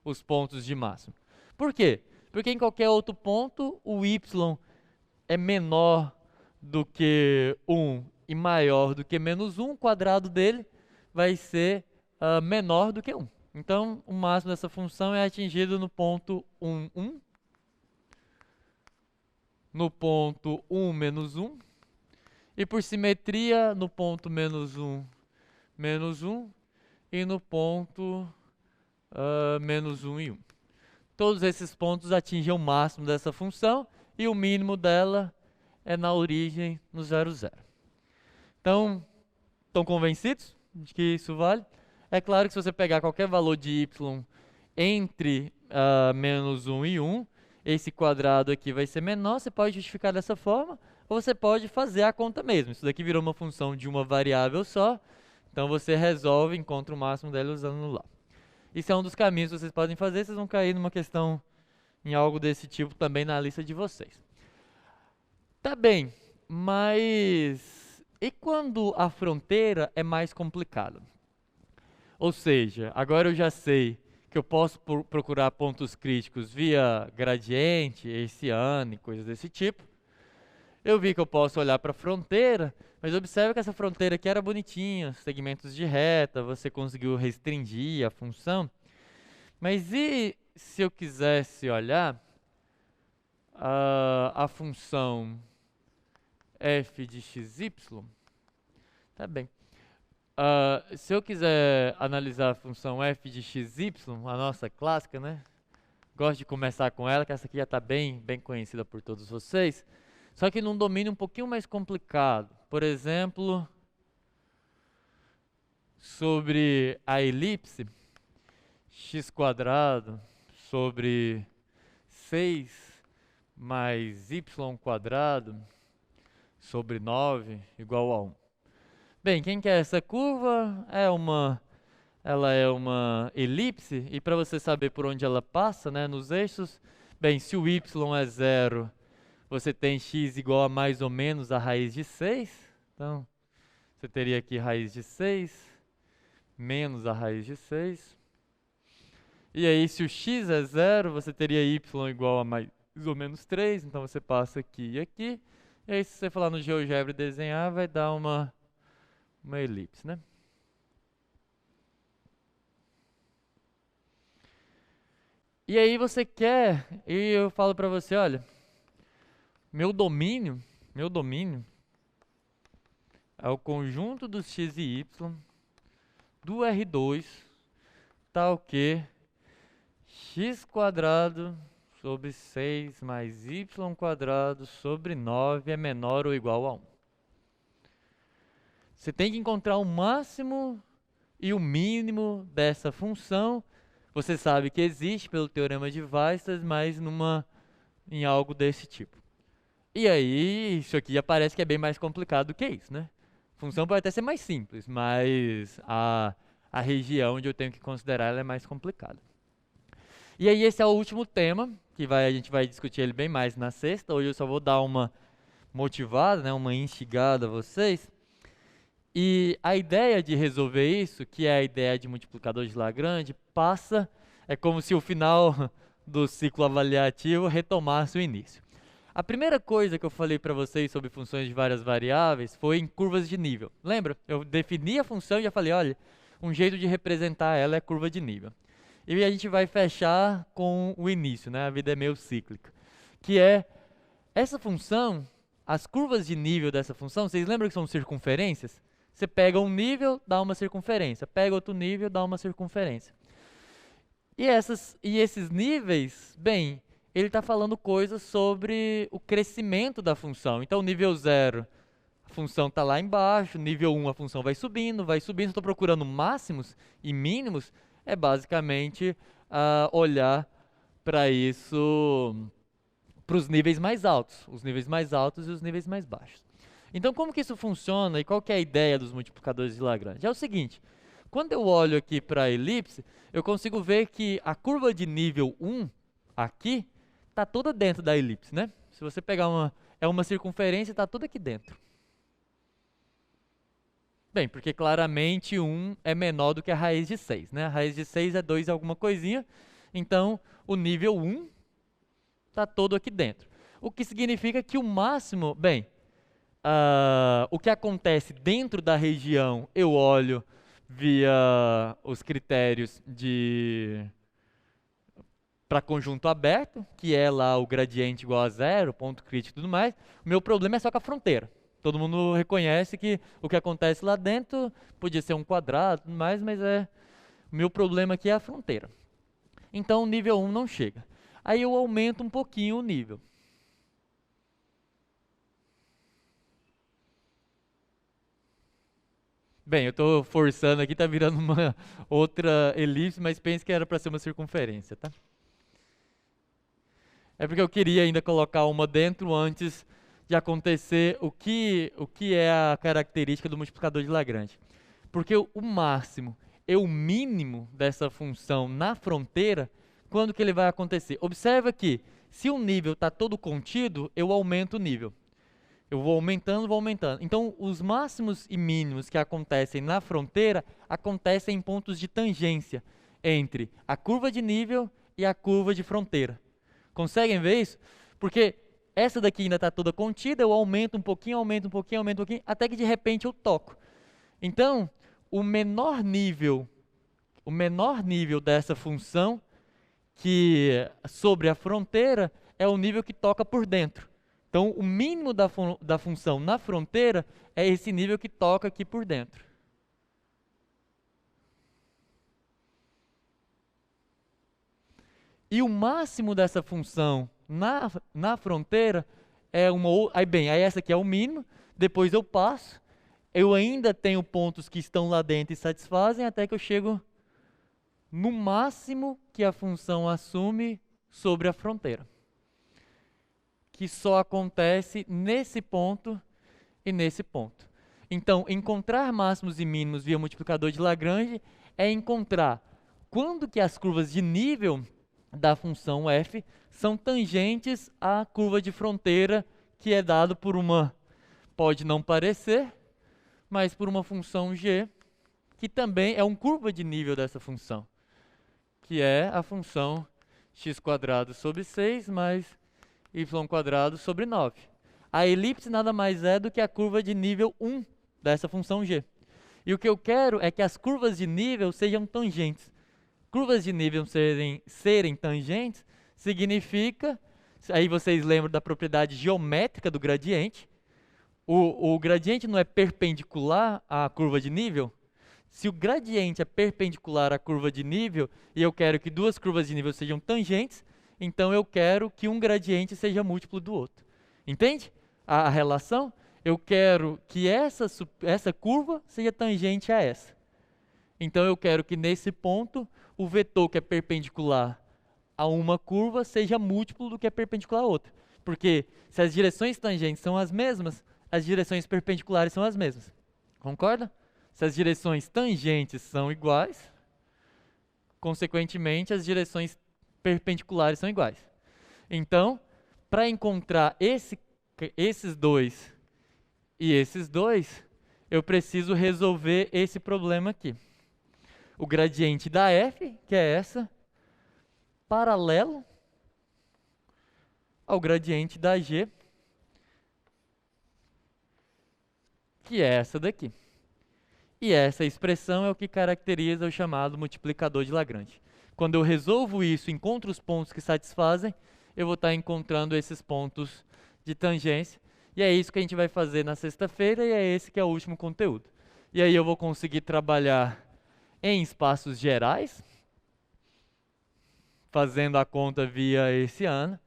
os pontos de máximo. Por quê? Porque em qualquer outro ponto, o y é menor do que 1 e maior do que menos 1, o quadrado dele vai ser menor do que 1. Então, o máximo dessa função é atingido no ponto 1, 1, no ponto 1, menos 1, e por simetria no ponto menos 1, e no ponto menos 1 e 1. Todos esses pontos atingem o máximo dessa função e o mínimo dela é na origem no 0, 0. Então, estão convencidos de que isso vale? É claro que se você pegar qualquer valor de y entre menos 1 e 1, esse quadrado aqui vai ser menor, você pode justificar dessa forma, ou você pode fazer a conta mesmo. Isso daqui virou uma função de uma variável só, então você resolve, encontra o máximo dela usando lá. Isso é um dos caminhos que vocês podem fazer, vocês vão cair numa questão em algo desse tipo também na lista de vocês. Tá bem, mas e quando a fronteira é mais complicada? Ou seja, agora eu já sei que eu posso procurar pontos críticos via gradiente, Hessiano e coisas desse tipo. Eu vi que eu posso olhar para a fronteira, mas observe que essa fronteira aqui era bonitinha, segmentos de reta, você conseguiu restringir a função. Mas e se eu quisesse olhar a função f de xy? Tá bem. Se eu quiser analisar a função f de xy, a nossa clássica, né? Gosto de começar com ela, que essa aqui já está bem conhecida por todos vocês. Só que num domínio um pouquinho mais complicado. Por exemplo, sobre a elipse, x² sobre 6 mais y² sobre 9 igual a 1. Bem, quem quer essa curva? Ela é uma elipse, e para você saber por onde ela passa, né, nos eixos, bem, se o y é 0, você tem x igual a mais ou menos a raiz de 6. Então, você teria aqui raiz de 6 menos a raiz de 6. E aí, se o x é 0, você teria y igual a mais ou menos 3. Então, você passa aqui e aqui. E aí, se você for lá no GeoGebra e desenhar, vai dar uma elipse, né? E aí você quer, e eu falo para você, olha, meu domínio é o conjunto dos x e y do R2 tal que x² sobre 6 mais y² sobre 9 é menor ou igual a 1. Você tem que encontrar o máximo e o mínimo dessa função. Você sabe que existe pelo teorema de Weierstrass, mas em algo desse tipo. E aí, isso aqui já parece que é bem mais complicado do que isso, né? A função pode até ser mais simples, mas a região onde eu tenho que considerar ela é mais complicada. E aí esse é o último tema, que a gente vai discutir ele bem mais na sexta. Hoje eu só vou dar uma motivada, né, uma instigada a vocês. E a ideia de resolver isso, que é a ideia de multiplicador de Lagrange, é como se o final do ciclo avaliativo retomasse o início. A primeira coisa que eu falei para vocês sobre funções de várias variáveis foi em curvas de nível. Lembra? Eu defini a função e já falei, olha, um jeito de representar ela é curva de nível. E a gente vai fechar com o início, né? A vida é meio cíclica. Que é essa função, as curvas de nível dessa função, vocês lembram que são circunferências? Você pega um nível, dá uma circunferência. Pega outro nível, dá uma circunferência. E esses níveis, bem, ele está falando coisas sobre o crescimento da função. Então, nível 0, a função está lá embaixo. Nível 1, a função vai subindo, vai subindo. Estou procurando máximos e mínimos. É basicamente olhar para isso, para os níveis mais altos. Os níveis mais altos e os níveis mais baixos. Então, como que isso funciona e qual que é a ideia dos multiplicadores de Lagrange? É o seguinte, quando eu olho aqui para a elipse, eu consigo ver que a curva de nível 1 aqui está toda dentro da elipse, né? Se você pegar uma circunferência, está toda aqui dentro. Bem, porque claramente 1 é menor do que a raiz de 6, né? A raiz de 6 é 2 alguma coisinha, então o nível 1 está todo aqui dentro. O que significa que o máximo, bem, o que acontece dentro da região, eu olho via os critérios para conjunto aberto, que é lá o gradiente igual a 0, ponto crítico e tudo mais. O meu problema é só com a fronteira. Todo mundo reconhece que o que acontece lá dentro podia ser um quadrado e tudo mais, mas o meu problema aqui é a fronteira. Então o nível 1 não chega. Aí eu aumento um pouquinho o nível. Bem, eu estou forçando aqui, está virando uma outra elipse, mas pense que era para ser uma circunferência, tá? É porque eu queria ainda colocar uma dentro antes de acontecer o que é a característica do multiplicador de Lagrange. Porque o máximo e o mínimo dessa função na fronteira, quando que ele vai acontecer? Observa que se o nível está todo contido, eu aumento o nível. Eu vou aumentando, vou aumentando. Então, os máximos e mínimos que acontecem na fronteira acontecem em pontos de tangência entre a curva de nível e a curva de fronteira. Conseguem ver isso? Porque essa daqui ainda está toda contida, eu aumento um pouquinho, aumento um pouquinho, aumento um pouquinho, até que de repente eu toco. Então, o menor nível dessa função que sobre a fronteira é o nível que toca por dentro. Então, o mínimo da função na fronteira é esse nível que toca aqui por dentro. E o máximo dessa função na fronteira é aí essa aqui é o mínimo, depois eu passo, eu ainda tenho pontos que estão lá dentro e satisfazem, até que eu chego no máximo que a função assume sobre a fronteira. Que só acontece nesse ponto e nesse ponto. Então, encontrar máximos e mínimos via multiplicador de Lagrange é encontrar quando que as curvas de nível da função f são tangentes à curva de fronteira que é dado por pode não parecer, mas por uma função g, que também é uma curva de nível dessa função, que é a função x² sobre 6 mais y² sobre 9. A elipse nada mais é do que a curva de nível 1 dessa função g. E o que eu quero é que as curvas de nível sejam tangentes. Curvas de nível serem tangentes significa, aí vocês lembram da propriedade geométrica do gradiente. O gradiente não é perpendicular à curva de nível? se o gradiente é perpendicular à curva de nível, e eu quero que duas curvas de nível sejam tangentes, então eu quero que um gradiente seja múltiplo do outro. Entende a relação? Eu quero que essa curva seja tangente a essa. Então eu quero que nesse ponto o vetor que é perpendicular a uma curva seja múltiplo do que é perpendicular a outra. Porque se as direções tangentes são as mesmas, as direções perpendiculares são as mesmas. Concorda? Se as direções tangentes são iguais, consequentemente as direções perpendiculares são iguais. Então, para encontrar esses dois e esses dois, eu preciso resolver esse problema aqui. O gradiente da f, que é essa, paralelo ao gradiente da g, que é essa daqui. E essa expressão é o que caracteriza o chamado multiplicador de Lagrange. Quando eu resolvo isso, encontro os pontos que satisfazem, eu vou estar encontrando esses pontos de tangência. E é isso que a gente vai fazer na sexta-feira, e é esse que é o último conteúdo. E aí eu vou conseguir trabalhar em espaços gerais, fazendo a conta via esse ano,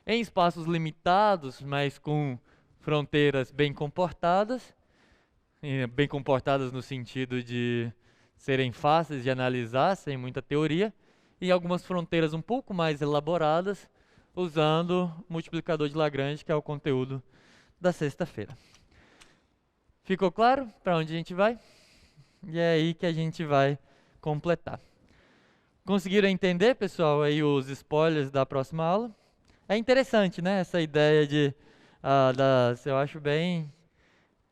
em espaços limitados, mas com fronteiras bem comportadas no sentido de serem fáceis de analisar, sem muita teoria, e algumas fronteiras um pouco mais elaboradas, usando o multiplicador de Lagrange, que é o conteúdo da sexta-feira. Ficou claro para onde a gente vai? E é aí que a gente vai completar. Conseguiram entender, pessoal, aí os spoilers da próxima aula? É interessante, né, essa ideia de,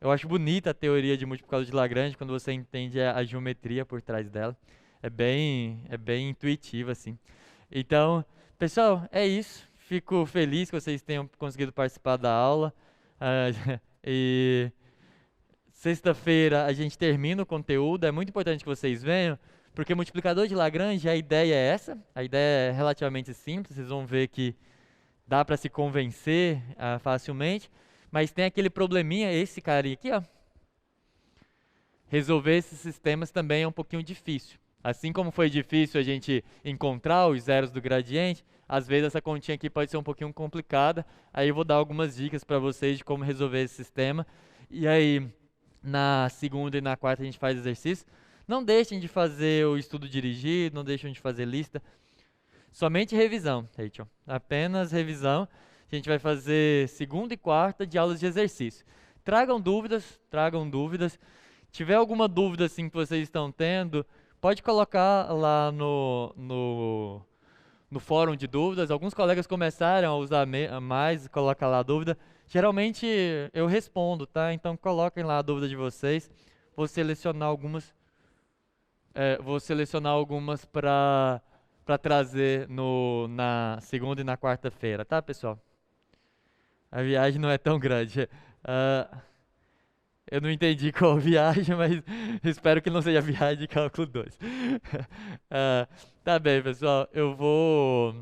eu acho bonita a teoria de multiplicador de Lagrange, quando você entende a geometria por trás dela. É bem intuitivo, assim. Então, pessoal, é isso. Fico feliz que vocês tenham conseguido participar da aula. E sexta-feira a gente termina o conteúdo. É muito importante que vocês venham, porque multiplicador de Lagrange, a ideia é essa. A ideia é relativamente simples, vocês vão ver que dá para se convencer facilmente. Mas tem aquele probleminha, esse cara aqui, ó. Resolver esses sistemas também é um pouquinho difícil. Assim como foi difícil a gente encontrar os zeros do gradiente, às vezes essa continha aqui pode ser um pouquinho complicada. Aí eu vou dar algumas dicas para vocês de como resolver esse sistema. E aí, na segunda e na quarta a gente faz exercício. Não deixem de fazer o estudo dirigido, não deixem de fazer lista. Somente revisão, Rachel. Apenas revisão. A gente vai fazer segunda e quarta de aulas de exercício. Tragam dúvidas. Tiver alguma dúvida assim que vocês estão tendo, pode colocar lá no fórum de dúvidas. Alguns colegas começaram a usar mais, colocar lá a dúvida. Geralmente eu respondo, tá? Então coloquem lá a dúvida de vocês. Vou selecionar algumas para trazer na segunda e na quarta-feira, tá, pessoal? A viagem não é tão grande. Eu não entendi qual viagem, mas espero que não seja viagem de cálculo 2. Tá bem, pessoal. Eu vou...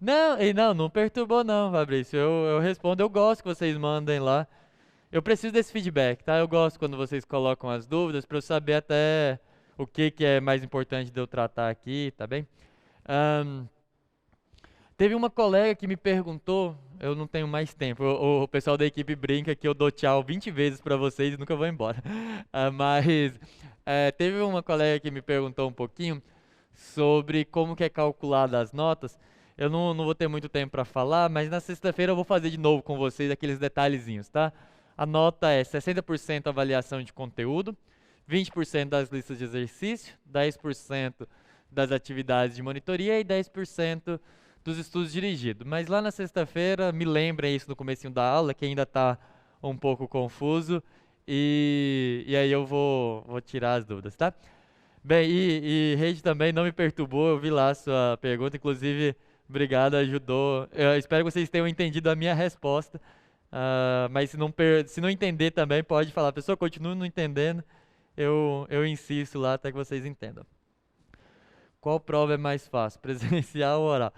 Não perturbou não, Fabrício. Eu respondo, eu gosto que vocês mandem lá. Eu preciso desse feedback, tá? Eu gosto quando vocês colocam as dúvidas para eu saber até o que é mais importante de eu tratar aqui, tá bem? Teve uma colega que me perguntou, eu não tenho mais tempo, o pessoal da equipe brinca que eu dou tchau 20 vezes para vocês e nunca vou embora. Mas teve uma colega que me perguntou um pouquinho sobre como que é calculada as notas. Eu não vou ter muito tempo para falar, mas na sexta-feira eu vou fazer de novo com vocês aqueles detalhezinhos, tá? A nota é 60% avaliação de conteúdo, 20% das listas de exercício, 10% das atividades de monitoria e 10% dos estudos dirigidos. Mas lá na sexta-feira, me lembrem isso no comecinho da aula, que ainda está um pouco confuso, e aí eu vou tirar as dúvidas, tá? Bem, e Rede também não me perturbou, eu vi lá a sua pergunta, inclusive, obrigado, ajudou. Eu espero que vocês tenham entendido a minha resposta, mas se não entender também, pode falar, pessoal, continue não entendendo, eu insisto lá até que vocês entendam. Qual prova é mais fácil, presencial ou oral?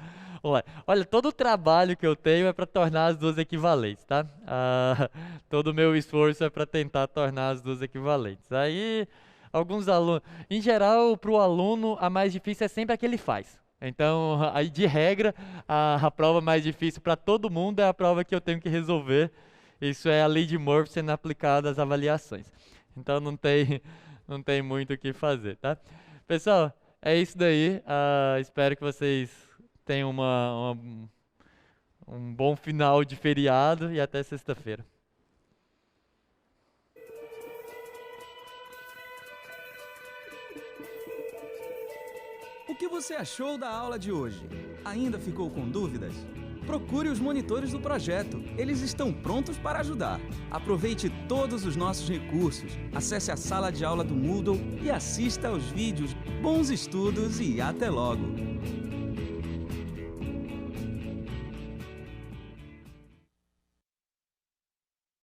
Olha, todo o trabalho que eu tenho é para tornar as duas equivalentes, tá? Todo o meu esforço é para tentar tornar as duas equivalentes. Aí, alguns alunos... Em geral, para o aluno, a mais difícil é sempre a que ele faz. Então, aí de regra, a prova mais difícil para todo mundo é a prova que eu tenho que resolver. Isso é a lei de Murphy sendo aplicada às avaliações. Então, não tem muito o que fazer, tá? Pessoal, é isso daí. Espero que vocês tenham um bom final de feriado e até sexta-feira. O que você achou da aula de hoje? Ainda ficou com dúvidas? Procure os monitores do projeto. Eles estão prontos para ajudar. Aproveite todos os nossos recursos. Acesse a sala de aula do Moodle e assista aos vídeos. Bons estudos e até logo!